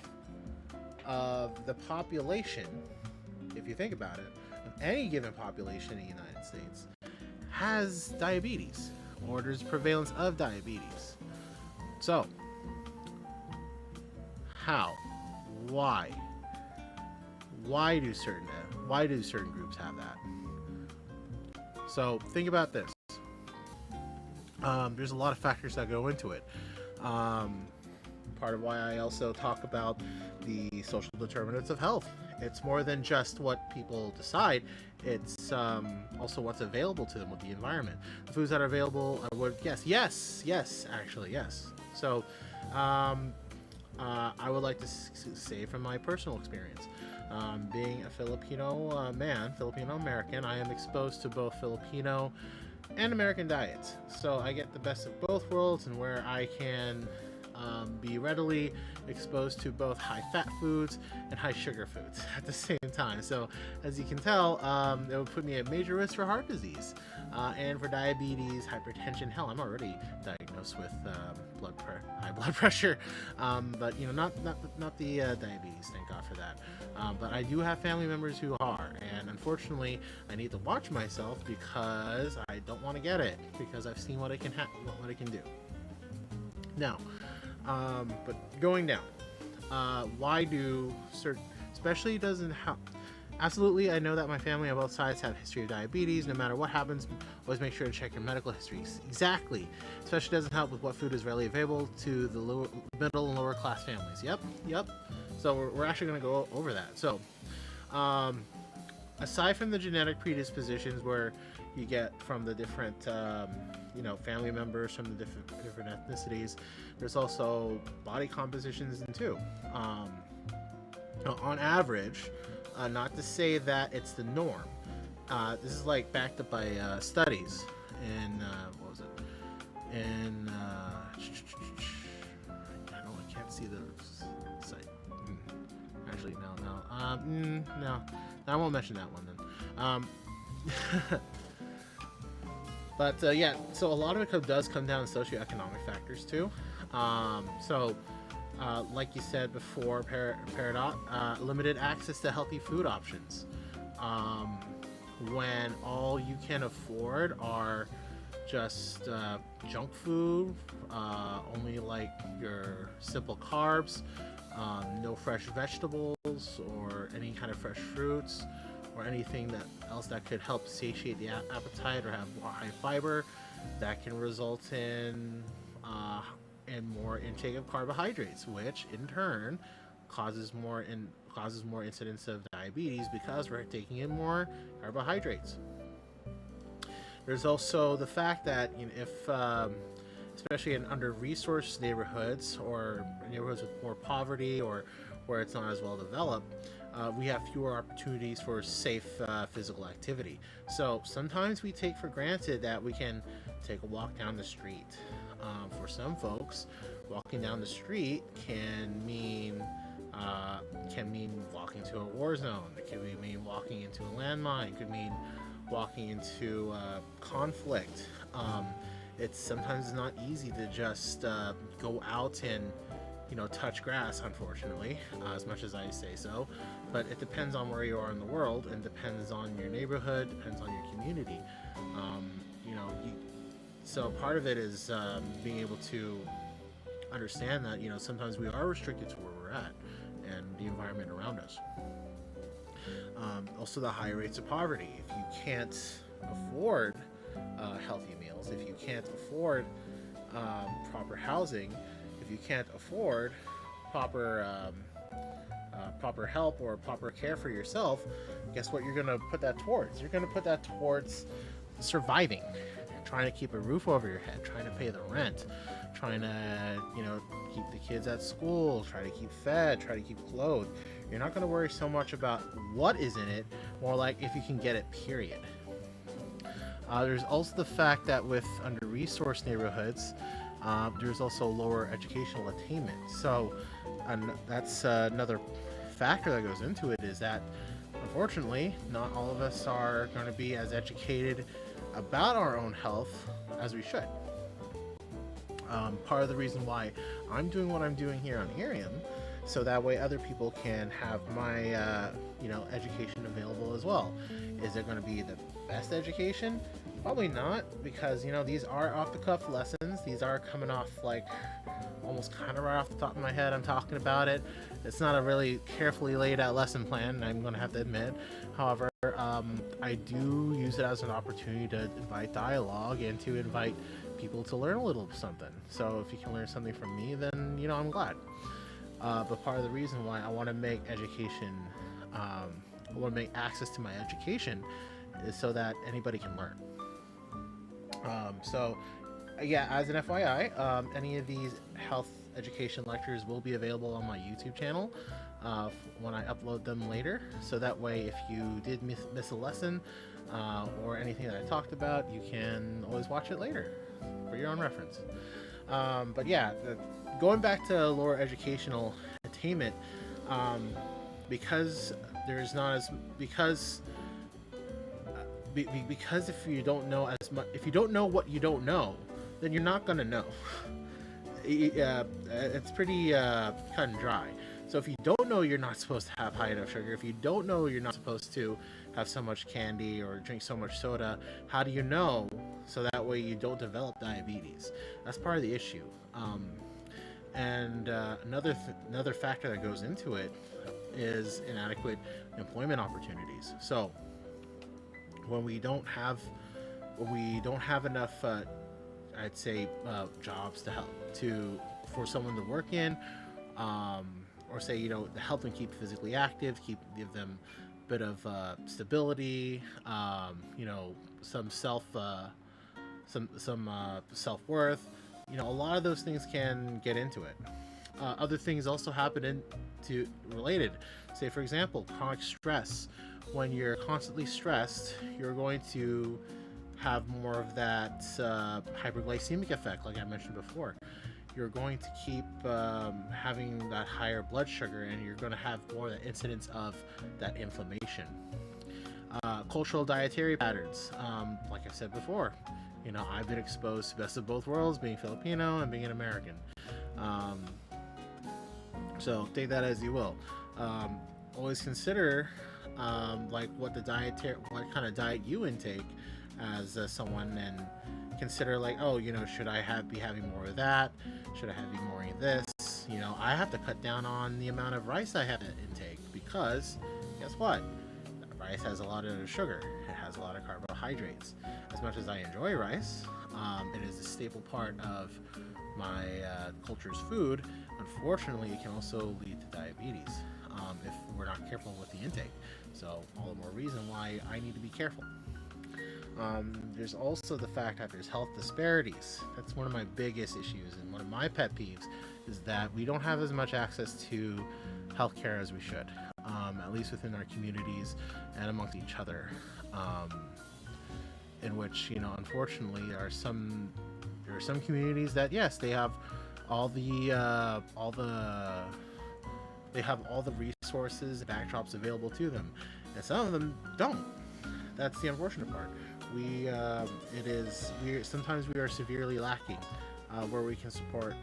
of the population, if you think about it, of any given population in the United States, has diabetes, or there's prevalence of diabetes. So, how? Why? Why do certain groups have that? So think about this. There's a lot of factors that go into it. Part of why I also talk about the social determinants of health. It's more than just what people decide. It's also what's available to them with the environment. The foods that are available, I would guess. Yes, actually, yes. So, I would like to say from my personal experience, being a Filipino Filipino American, I am exposed to both Filipino and American diets. So I get the best of both worlds, and where I can be readily exposed to both high-fat foods and high-sugar foods at the same time. So as you can tell, it would put me at major risk for heart disease and for diabetes, hypertension. Hell, I'm already diagnosed with high blood pressure, but not the diabetes. Thank God for that. But I do have family members who are, and unfortunately, I need to watch myself because I don't want to get it, because I've seen what it can what it can do. Now, but going down, why do certain, especially doesn't have, absolutely, I know that my family on both sides have a history of diabetes. No matter what happens, always make sure to check your medical histories. Exactly. Especially doesn't help with what food is readily available to the middle and lower class families. Yep. So we're actually going to go over that. So, aside from the genetic predispositions where you get from the different family members from the different ethnicities, there's also body compositions too. On average, not to say that it's the norm, this is like backed up by studies in what was it, in I can't see the site. Actually, no, I won't mention that one then. But yeah, so a lot of it does come down to socioeconomic factors too. Like you said before, Peridot, limited access to healthy food options. When all you can afford are just junk food, only like your simple carbs, no fresh vegetables or any kind of fresh fruits, or anything else that could help satiate the appetite or have high fiber, that can result in more intake of carbohydrates, which in turn causes more incidence of diabetes because we're taking in more carbohydrates. There's also the fact that if especially in under-resourced neighborhoods or neighborhoods with more poverty or where it's not as well developed, we have fewer opportunities for safe physical activity. So sometimes we take for granted that we can take a walk down the street. For some folks, walking down the street can mean walking to a war zone. It can mean walking into a landmine. It could mean walking into conflict. It's sometimes not easy to just go out and touch grass, unfortunately, as much as I say so. But it depends on where you are in the world, and depends on your neighborhood, depends on your community. So part of it is being able to understand that sometimes we are restricted to where we're at and the environment around us. Also, the high rates of poverty. If you can't afford healthy meals, if you can't afford proper housing, if you can't afford proper help or proper care for yourself, guess what you're going to put that towards? You're going to put that towards surviving, trying to keep a roof over your head, trying to pay the rent, trying to keep the kids at school, try to keep fed, try to keep clothed. You're not going to worry so much about what is in it, more like if you can get it, period. There's also the fact that with under-resourced neighborhoods, there's also lower educational attainment. So that's another factor that goes into it, is that unfortunately not all of us are going to be as educated about our own health as we should. Part of the reason why I'm doing what I'm doing here on IRIAM, so that way other people can have my education available as well. Is it going to be the best education? Probably not, because these are off the cuff lessons. These are coming off like almost kind of right off the top of my head. I'm talking about it. It's not a really carefully laid out lesson plan, I'm going to have to admit. However, I do use it as an opportunity to invite dialogue and to invite people to learn a little something. So if you can learn something from me, then I'm glad. But part of the reason why I want to make education, I want to make access to my education, is so that anybody can learn. So, yeah, as an FYI, any of these health education lectures will be available on my YouTube channel when I upload them later. So that way, if you did miss a lesson or anything that I talked about, you can always watch it later for your own reference. But yeah, going back to lower educational attainment, because there's not as because if you don't know as much, if you don't know what you don't know, then you're not gonna know. It's pretty cut and dry. So if you don't know you're not supposed to have high enough sugar, if you don't know you're not supposed to have so much candy or drink so much soda, how do you know? So that way you don't develop diabetes. That's part of the issue. And another factor that goes into it is inadequate employment opportunities. So when we don't have enough, I'd say, jobs for someone to work in, or say to help them keep physically active, give them a bit of stability, some self-worth. A lot of those things can get into it. Other things also happen related. Say, for example, chronic stress. When you're constantly stressed, you're going to have more of that hyperglycemic effect, like I mentioned before. You're going to keep having that higher blood sugar, and you're going to have more of the incidence of that inflammation. Cultural dietary patterns, like I said before, I've been exposed to best of both worlds, being Filipino and being an American. So take that as you will. Always consider what kind of diet you intake as someone, and consider should I be having more of that? Should I be more of this? I have to cut down on the amount of rice I have to intake, because guess what? Rice has a lot of sugar. It has a lot of carbohydrates. As much as I enjoy rice, it is a staple part of my culture's food. Unfortunately, it can also lead to diabetes if we're not careful with the intake. So all the more reason why I need to be careful. There's also the fact that there's health disparities. That's one of my biggest issues, and one of my pet peeves is that we don't have as much access to healthcare as we should, at least within our communities and amongst each other. In which, unfortunately, there are some communities that, yes, they have all the resources and backdrops available to them, and some of them don't. That's the unfortunate part. Sometimes we are severely lacking where we can support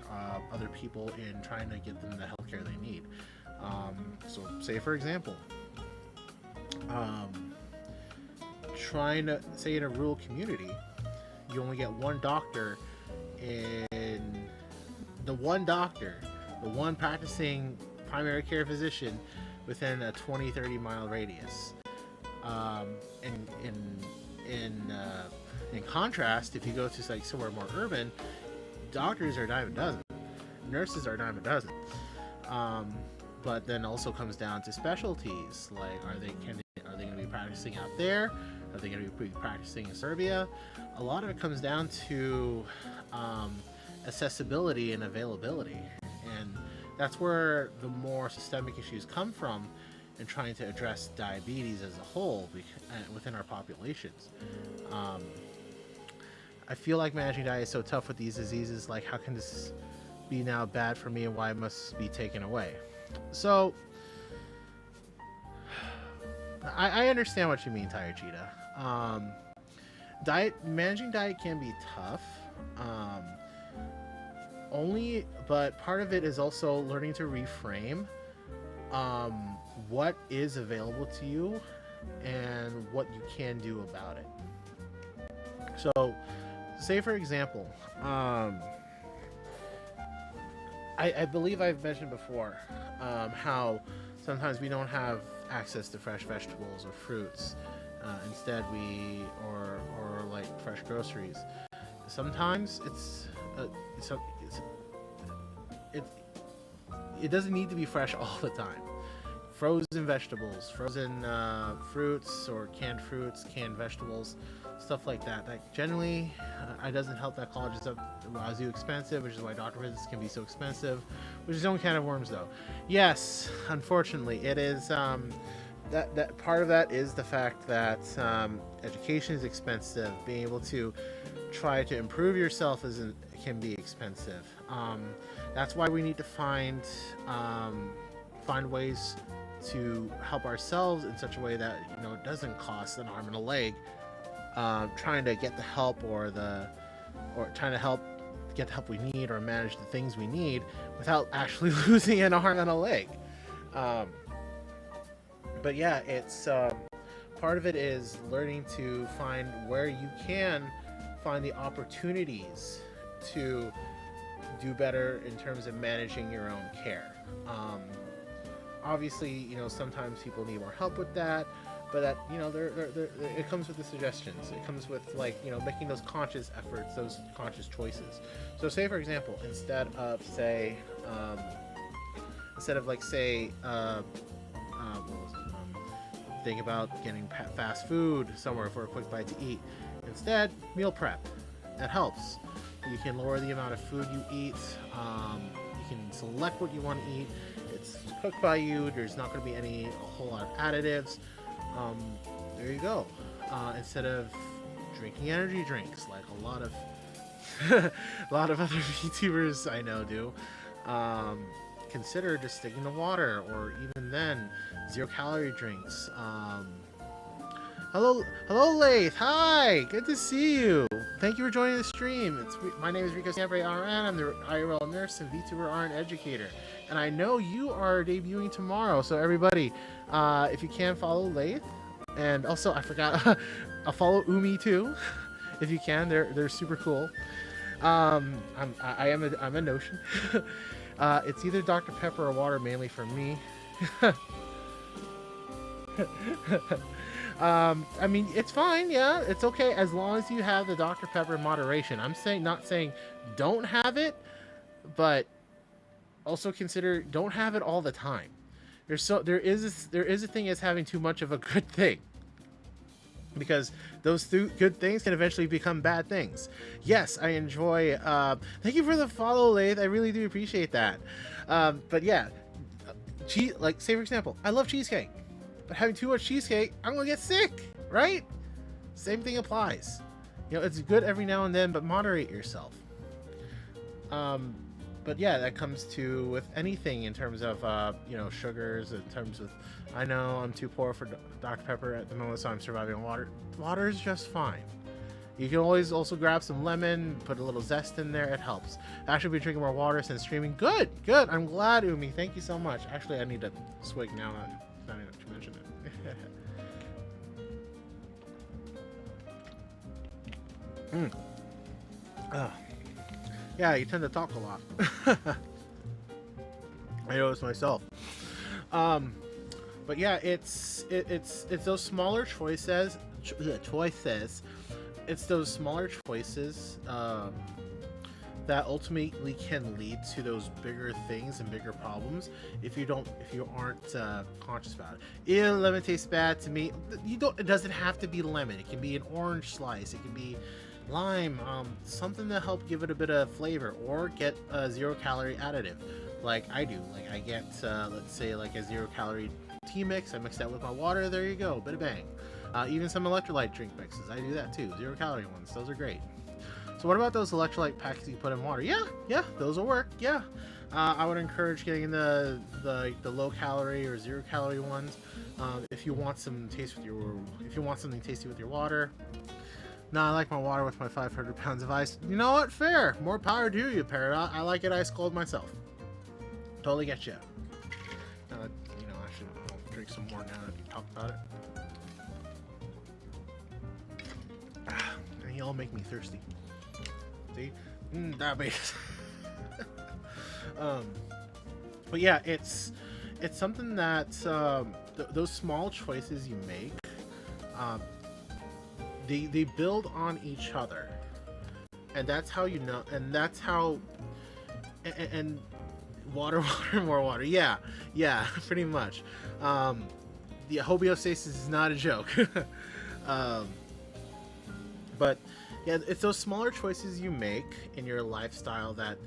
other people in trying to get them the healthcare they need. So say, for example, trying to say in a rural community, you only get one doctor the one practicing primary care physician within a 20-30 mile radius. In contrast, if you go to somewhere more urban, doctors are a dime a dozen, nurses are a dime a dozen. But then also comes down to specialties, like are they going to be practicing out there? Are they going to be practicing in Serbia? A lot of it comes down to accessibility and availability, and that's where the more systemic issues come from in trying to address diabetes as a whole within our populations. I feel like managing diet is so tough with these diseases. Like, how can this be now bad for me, and why it must be taken away? So I understand what you mean, Tire Cheetah. Managing diet can be tough. But part of it is also learning to reframe what is available to you and what you can do about it. So, say for example, I believe I've mentioned before how sometimes we don't have access to fresh vegetables or fruits. Instead, or like fresh groceries. Sometimes it it doesn't need to be fresh all the time. Frozen vegetables, frozen fruits or canned fruits, canned vegetables, stuff like that. That generally it doesn't help that collagen stuff. Wazoo expensive, which is why doctor visits can be so expensive, which is its own can of worms though. Yes, unfortunately, it is. That part of that is the fact that education is expensive. Being able to try to improve yourself can be expensive. That's why we need to find ways to help ourselves in such a way that it doesn't cost an arm and a leg. Trying to get the help or trying to get the help we need or manage the things we need without actually losing an arm and a leg. But yeah, it's part of it is learning to find where you can find the opportunities to do better in terms of managing your own care. Obviously, sometimes people need more help with that, but that it comes with the suggestions. It comes with making those conscious efforts, those conscious choices. So, say for example, instead of think about getting fast food somewhere for a quick bite to eat. Instead, meal prep. That helps. You can lower the amount of food you eat. You can select what you want to eat. It's cooked by you. There's not going to be a whole lot of additives. There you go. Instead of drinking energy drinks like a lot of other YouTubers I know do, consider just sticking to water, or even then, 0-calorie drinks. Hello, Lath. Hi, good to see you. Thank you for joining the stream. My name is Riko Siempre, RN. I'm the IRL nurse and VTuber RN educator, and I know you are debuting tomorrow. So everybody, if you can, follow Lath, and also I forgot, I'll follow Umi too, if you can. They're super cool. I'm a Notion. It's either Dr. Pepper or water, mainly for me. I mean, it's fine, yeah, it's okay as long as you have the Dr. Pepper in moderation. I'm not saying don't have it, but also consider don't have it all the time. There is a thing as having too much of a good thing, because those good things can eventually become bad things. Yes, I enjoy. Thank you for the follow, Lath. I really do appreciate that. But yeah, like say for example, I love cheesecake. But having too much cheesecake, I'm gonna get sick, right? Same thing applies. It's good every now and then, but moderate yourself. But yeah, that comes to with anything in terms of sugars. In terms of, I know I'm too poor for Dr. Pepper at the moment, so I'm surviving on water. Water is just fine. You can always also grab some lemon, put a little zest in there. It helps. I actually been drinking more water since streaming. Good. I'm glad, Umi. Thank you so much. Actually, I need to swig now. Not even to mention it. Yeah, you tend to talk a lot. I notice myself. But yeah, it's those smaller choices. It's those smaller choices that ultimately can lead to those bigger things and bigger problems if you aren't conscious about it. Ew, lemon tastes bad to me. It doesn't have to be lemon. It can be an orange slice. It can be lime, something to help give it a bit of flavor, or get a 0-calorie additive like I do. Like I get let's say like a 0-calorie tea mix. I mix that with my water. There you go, bit of bang. Even some electrolyte drink mixes, I do that too. 0-calorie ones, those are great. So what about those electrolyte packs you put in water? Yeah, those will work. Yeah, I would encourage getting the low-calorie or 0-calorie ones if you want some taste if you want something tasty with your water. No, I like my water with my 500 pounds of ice. You know what? Fair. More power to you, Parrot. I like it ice cold myself. Totally get you. I should drink some more now that you talked about it. all make me thirsty. See, diabetes. But yeah, it's something that those small choices you make, they build on each other, and that's how you know, and that's how, and water, water, more water. Yeah, pretty much. The homeostasis is not a joke. But yeah, it's those smaller choices you make in your lifestyle that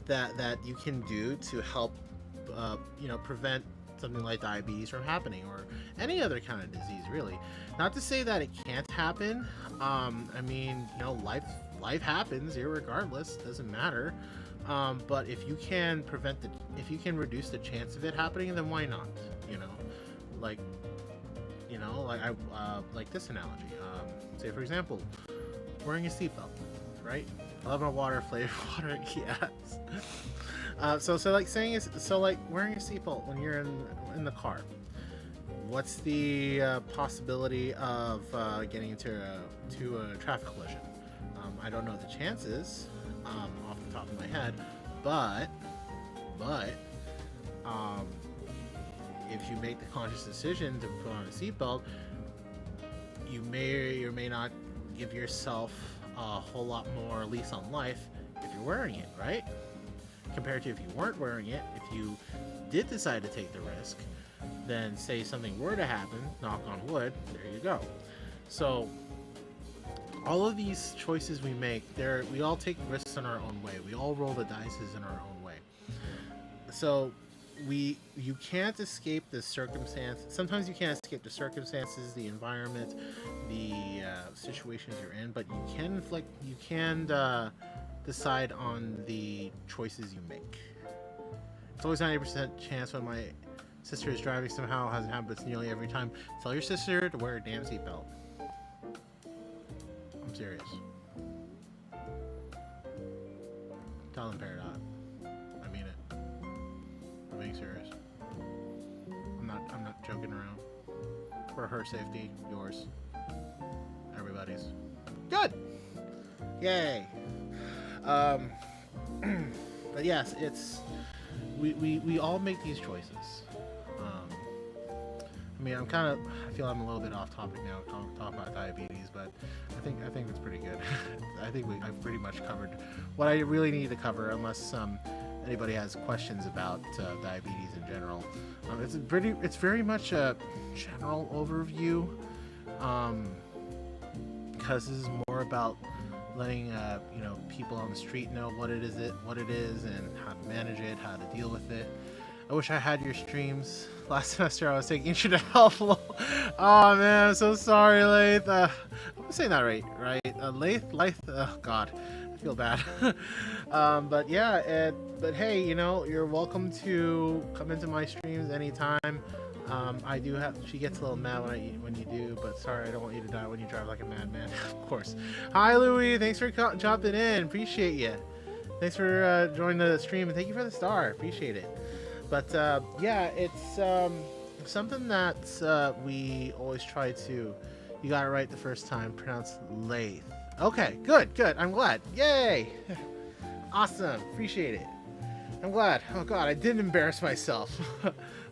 that you can do to help prevent something like diabetes from happening, or any other kind of disease, really. Not to say that it can't happen. I mean, life happens irregardless, doesn't matter. But if you can if you can reduce the chance of it happening, then why not? Like, I like this analogy. Say, for example, wearing a seatbelt, right? I love my water flavored water. Yes. So like saying is like wearing a seatbelt when you're in the car. What's the possibility of getting into a traffic collision? I don't know the chances off the top of my head, but if you make the conscious decision to put on a seatbelt, you may or may not give yourself a whole lot more lease on life if you're wearing it, right? Compared to if you weren't wearing it. If you did decide to take the risk, then say something were to happen, knock on wood, there you go. So all of these choices we make, we all take risks in our own way. We all roll the dice in our own way. So you can't escape the circumstance. Sometimes you can't escape the circumstances, the environment, the situations you're in, but you can decide on the choices you make. It's always 90% chance when my sister is driving, somehow hasn't happened, but it's nearly every time. Tell your sister to wear a damn seatbelt. I'm serious. Tell them Paradox. I mean it. I'm being serious. I'm not joking around. For her safety, yours, everybody's. Good. Yay. But yes, we all make these choices. I mean, I feel I'm a little bit off topic now, talking about diabetes, but I think it's pretty good. I think I've pretty much covered what I really need to cover, unless anybody has questions about diabetes in general. It's very much a general overview, because this is more about letting people on the street know what it is, and how to manage it, how to deal with it. I wish I had your streams. Last semester I was taking Intro to Health. Oh man, I'm so sorry, Lath. I'm saying that right? Lath. Oh god, I feel bad. But yeah, but hey, you're welcome to come into my streams anytime. I do have. She gets a little mad when you do, but sorry, I don't want you to die when you drive like a madman. Of course. Hi, Louie. Thanks for jumping in. Appreciate you. Thanks for joining the stream, and thank you for the star. Appreciate it. But yeah, it's something that we always try to. You got it right the first time. Pronounced Lath. Okay, good. I'm glad. Yay! Awesome. Appreciate it. I'm glad. Oh god, I didn't embarrass myself.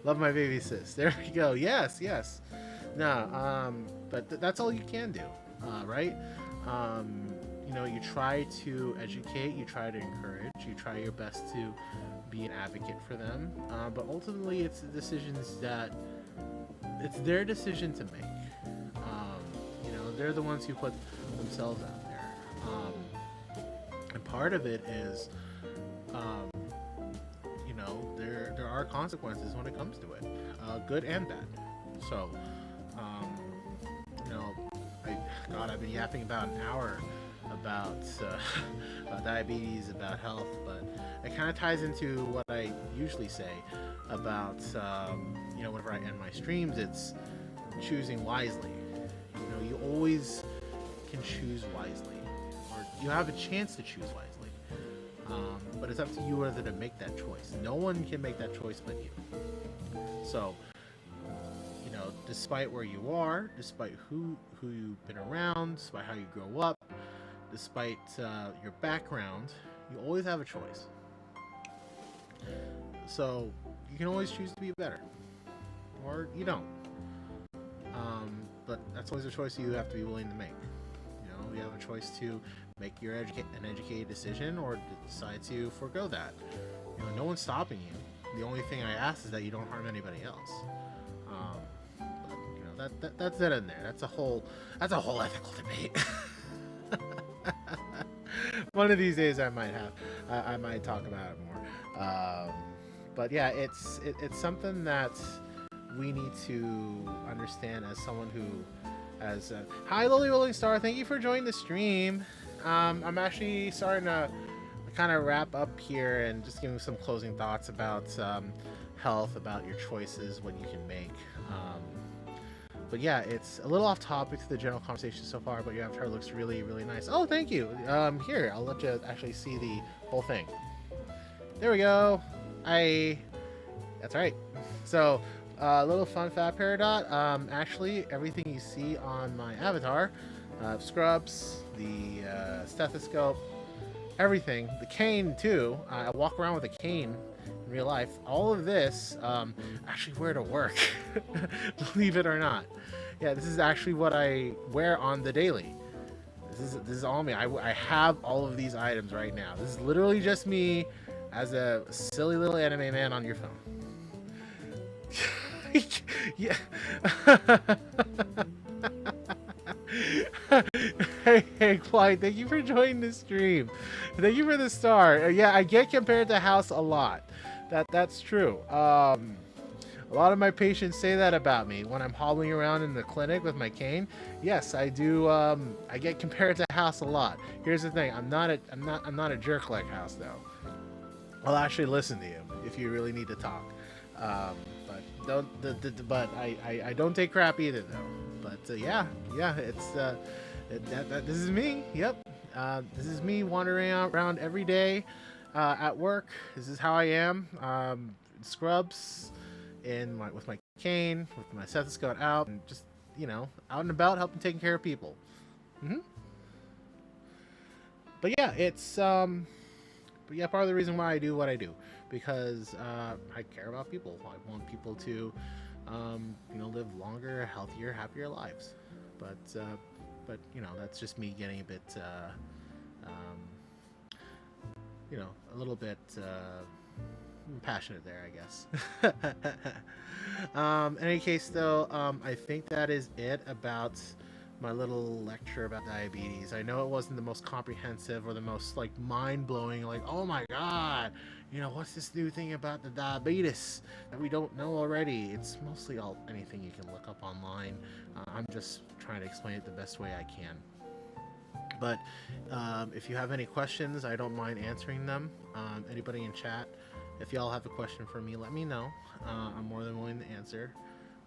Love my baby sis. There we go. Yes. No, but that's all you can do, right? You try to educate, you try to encourage, you try your best to be an advocate for them, but ultimately it's their decision to make. They're the ones who put themselves out there, and part of it is there are consequences when it comes to it, good and bad. So I've been yapping about an hour about diabetes, about health, but it kind of ties into what I usually say about whenever I end my streams. It's choosing wisely. You always can choose wisely, or you have a chance to choose wisely, but it's up to you whether to make that choice. No one can make that choice but you. So despite where you are, despite who you've been around, despite how you grow up, despite your background, you always have a choice. So you can always choose to be better, or you don't. But that's always a choice you have to be willing to make. You know, you have a choice to make an educated decision, or decide to forego that. You know, no one's stopping you. The only thing I ask is that you don't harm anybody else. But, you know, that's it in there. That's a whole ethical debate. One of these days I might talk about it more. But yeah, it's something that we need to understand as someone who has. Hi, Lily Rolling Star. Thank you for joining the stream. I'm actually starting to kind of wrap up here and just giving some closing thoughts about health, about your choices, what you can make. But yeah, it's a little off topic to the general conversation so far, but your avatar looks really, really nice. Oh, thank you. Here, I'll let you actually see the whole thing. There we go. That's right. So, little fun fact, Peridot. Actually, everything you see on my avatar, scrubs, the stethoscope, everything, the cane too. I walk around with a cane in real life. All of this, actually wear to work. Believe it or not. Yeah, this is actually what I wear on the daily. This is all me. I have all of these items right now. This is literally just me as a silly little anime man on your phone. Yeah. Hey, Clyde, thank you for joining the stream. Thank you for the star. Yeah, I get compared to House a lot. That's true. A lot of my patients say that about me when I'm hobbling around in the clinic with my cane. Yes, I do. I get compared to House a lot. Here's the thing: I'm not a jerk like House though. I'll actually listen to you if you really need to talk. But but I don't take crap either though. But yeah, it's this is me. Yep, this is me wandering around every day at work. This is how I am. Scrubs, with my cane, with my stethoscope out, and just out and about helping taking care of people. But yeah, it's But yeah, part of the reason why I do what I do, because I care about people. I want people to, live longer, healthier, happier lives. But that's just me getting a bit, a little bit passionate there, I guess. In any case, though, I think that is it about my little lecture about diabetes. I know it wasn't the most comprehensive or the most mind-blowing, oh my god, what's this new thing about the diabetes that we don't know already. It's mostly anything you can look up online. I'm just trying to explain it the best way I can. But if you have any questions, I don't mind answering them. Anybody in chat, if y'all have a question for me, let me know. I'm more than willing to answer.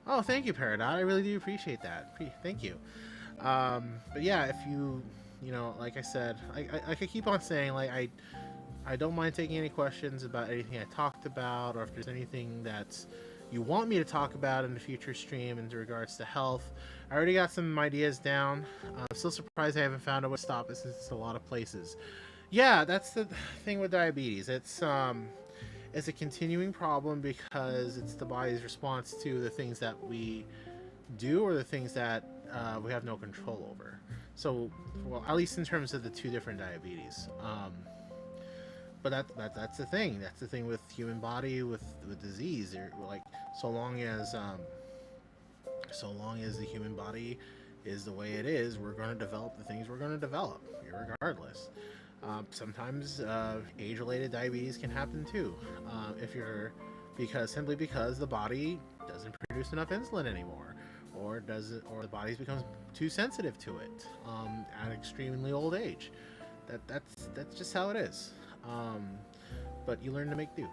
Oh, thank you, Peridot. I really do appreciate that. Thank you. But yeah, if you, like I said, I could keep on saying, I don't mind taking any questions about anything I talked about, or if there's anything that you want me to talk about in the future stream in regards to health. I already got some ideas down. I'm still surprised I haven't found a way to stop it, since it's a lot of places. Yeah, that's the thing with diabetes. It's a continuing problem because it's the body's response to the things that we do, or the things that we have no control over. So, well, at least in terms of the two different diabetes. But that's the thing. That's the thing with human body, with disease. So long as the human body is the way it is, we're going to develop the things we're going to develop, regardless. Sometimes age-related diabetes can happen too, simply because the body doesn't produce enough insulin anymore, or the body becomes too sensitive to it at extremely old age. That's just how it is. But you learn to make do.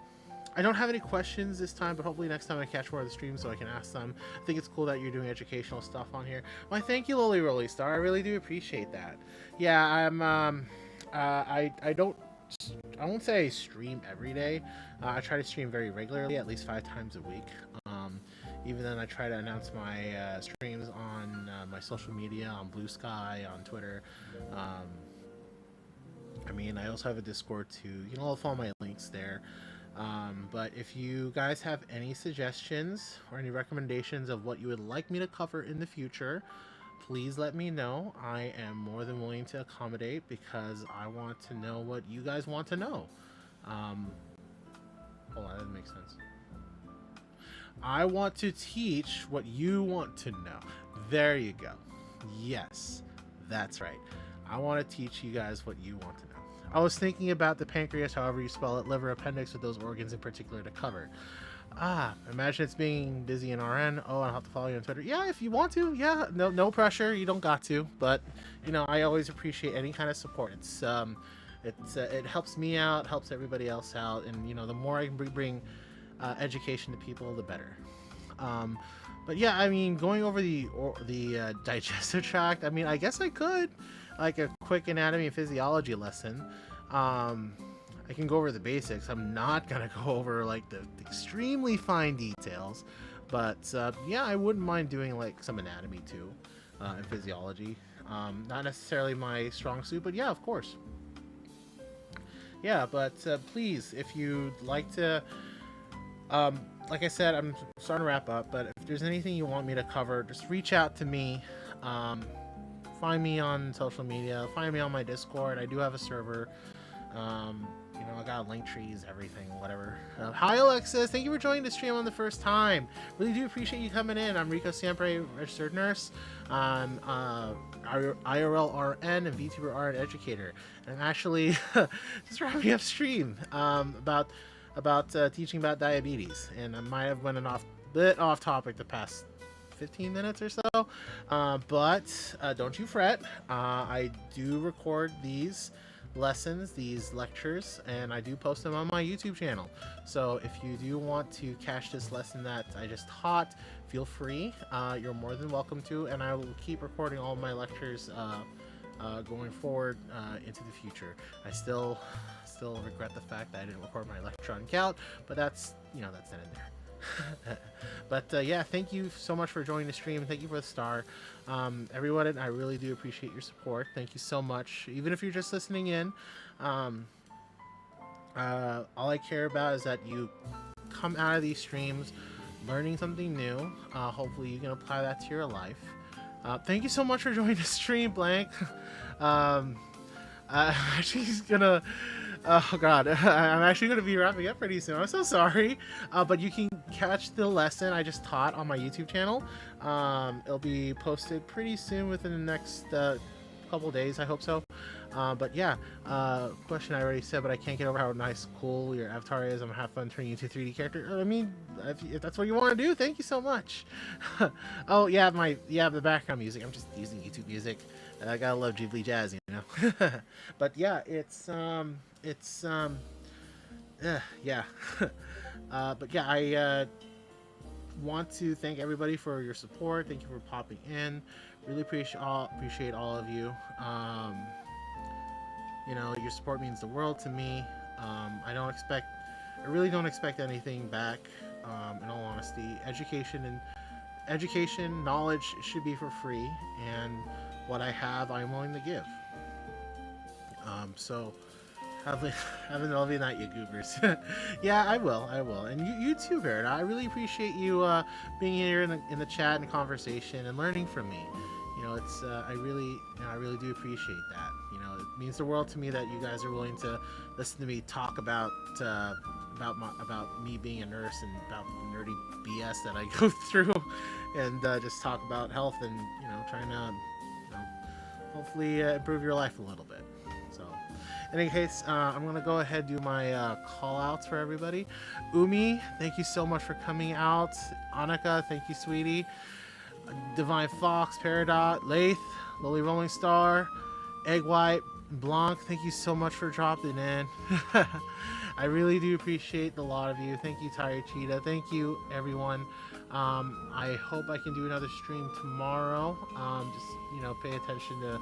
I don't have any questions this time, but hopefully next time I catch more of the stream so I can ask them. I think it's cool that you're doing educational stuff on here. Why, thank you, Lily Rolly Star. I really do appreciate that. Yeah, I'm I won't say I stream every day. I try to stream very regularly, at least 5 times a week. Even then, I try to announce my streams on my social media, on Blue Sky, on Twitter. Um, I mean, I also have a Discord too. You can all follow my links there. But if you guys have any suggestions or any recommendations of what you would like me to cover in the future, please let me know. I am more than willing to accommodate because I want to know what you guys want to know. Um, hold on, that doesn't make sense. I want to teach what you want to know. There you go. Yes, that's right. I want to teach you guys what you want to know. I was thinking about the pancreas, however you spell it, liver, appendix, with those organs in particular to cover. Imagine it's being busy in RN. Oh, I'll have to follow you on Twitter. Yeah, if you want to. Yeah, no pressure. You don't got to. But I always appreciate any kind of support. It helps me out, helps everybody else out, and the more I can bring education to people, the better. But yeah, I mean, going over the digestive tract. I mean, I guess I could like a quick anatomy and physiology lesson. I can go over the basics. I'm not gonna go over like the extremely fine details, but yeah, I wouldn't mind doing like some anatomy too, and physiology. Not necessarily my strong suit, but yeah, of course. Yeah, but please, if you'd like to, like I said, I'm starting to wrap up, but if there's anything you want me to cover, just reach out to me. Find me on social media. Find me on my Discord. I do have a server. I got link trees, everything, whatever. Hi, Alexis. Thank you for joining the stream on the first time. Really do appreciate you coming in. I'm Riko Siempre, registered nurse. I'm IRL RN and VTuber RN educator. And I'm actually just wrapping up stream about teaching about diabetes. And I might have went a bit off topic the past 15 minutes or so. But don't you fret. I do record these lessons, these lectures, and I do post them on my YouTube channel. So if you do want to catch this lesson that I just taught, feel free. You're more than welcome to, and I will keep recording all my lectures going forward into the future. I still regret the fact that I didn't record my lecture on gout, but that's that's then and there. But yeah, thank you so much for joining the stream. Thank you for the star. Everyone, I really do appreciate your support. Thank you so much. Even if you're just listening in, all I care about is that you come out of these streams learning something new. Hopefully you can apply that to your life. Thank you so much for joining the stream, Blank. Actually, he's gonna... Oh god, I'm actually going to be wrapping up pretty soon. I'm so sorry. But you can catch the lesson I just taught on my YouTube channel. It'll be posted pretty soon, within the next couple days, I hope so. But yeah, question I already said, but I can't get over how nice, cool your avatar is. I'm gonna have fun turning you into a 3D character. I mean, if that's what you want to do, thank you so much. Oh yeah, the background music. I'm just using YouTube music. I gotta love Ghibli jazz, But yeah, yeah. But yeah, I want to thank everybody for your support. Thank you for popping in. Really appreciate all of you. Your support means the world to me. I really don't expect anything back. In all honesty, education, knowledge should be for free, and what I have, I'm willing to give. So have a lovely night, you goobers. Yeah, I will. And you too, Barrett. I really appreciate you being here in the chat and conversation and learning from me. I really do appreciate that. It means the world to me that you guys are willing to listen to me talk about me being a nurse and about the nerdy BS that I go through, and just talk about health and trying to hopefully improve your life a little bit. So, in any case, I'm gonna go ahead and do my call outs for everybody. Umi, thank you so much for coming out. Annika, thank you, sweetie. Divine Fox, Peridot, Lath, Lily Rolling Star, Egg White, Blanc, thank you so much for dropping in. I really do appreciate the lot of you. Thank you, Tired Cheetah. Thank you, everyone. I hope I can do another stream tomorrow. Just pay attention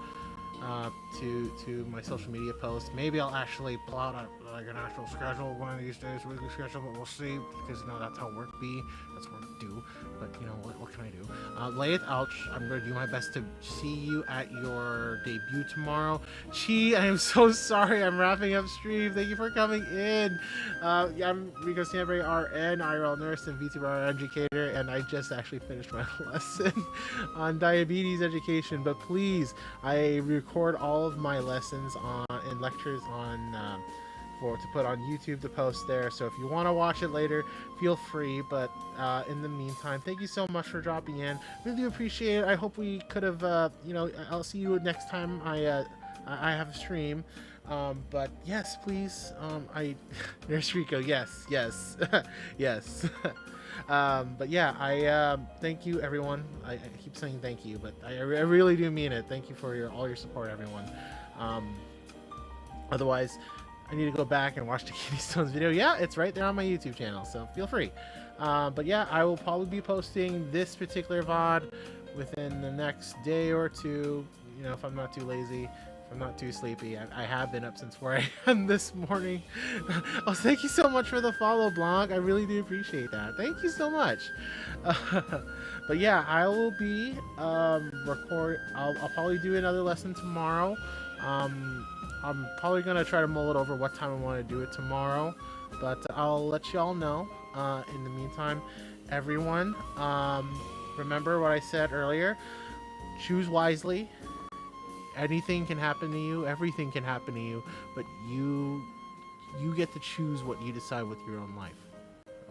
to my social media posts. Maybe I'll actually pull out like an actual schedule one of these days, weekly schedule, but we'll see, because you know that's how work be, that's work do. But you know what can I do? Layeth Ouch, I'm gonna do my best to see you at your debut tomorrow. Chi, I am so sorry, I'm wrapping up stream. Thank you for coming in. Yeah, I'm Riko Siempre, RN, IRL nurse, and VTuber educator, and I just actually finished my lesson on diabetes education. But please, I record all of my lessons on and lectures on to put on YouTube to post there. So if you want to watch it later, feel free. But in the meantime, thank you so much for dropping in. Really appreciate it. I hope we could have, I'll see you next time I have a stream. But yes, please. Nurse Riko, yes, yes. But yeah, I thank you, everyone. I keep saying thank you, but I really do mean it. Thank you for all your support, everyone. Otherwise, I need to go back and watch the Kidney Stones video. Yeah, it's right there on my YouTube channel, so feel free. But yeah, I will probably be posting this particular VOD within the next day or two, you know, if I'm not too lazy, if I'm not too sleepy. I have been up since 4 a.m. this morning. Oh, thank you so much for the follow, Blanc. I really do appreciate that. Thank you so much. But yeah, I will be I'll probably do another lesson tomorrow. I'm probably going to try to mull it over what time I want to do it tomorrow, but I'll let you all know. In the meantime, everyone, remember what I said earlier. Choose wisely. Anything can happen to you. Everything can happen to you, but you get to choose what you decide with your own life.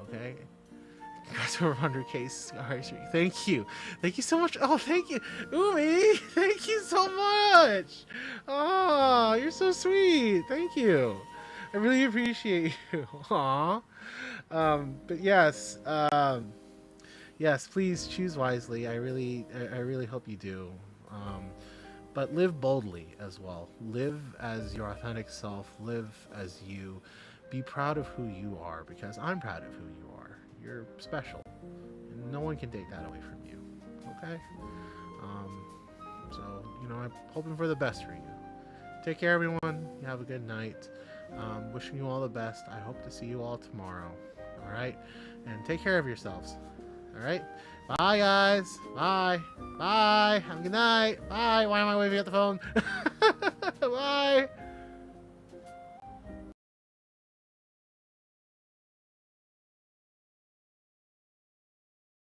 Okay? Guys, over 100K. All right, thank you so much. Oh, thank you, Umi. Thank you so much. Oh, you're so sweet. Thank you. I really appreciate you. Aw. But yes, yes. Please choose wisely. I really hope you do. But live boldly as well. Live as your authentic self. Live as you. Be proud of who you are, because I'm proud of who you are. You're special, and no one can take that away from you. Okay? So, you know, I'm hoping for the best for you. Take care, everyone. You have a good night. Wishing you all the best. I hope to see you all tomorrow. All right? And take care of yourselves. All right? Bye, guys. Bye. Bye. Have a good night. Bye. Why am I waving at the phone? Bye.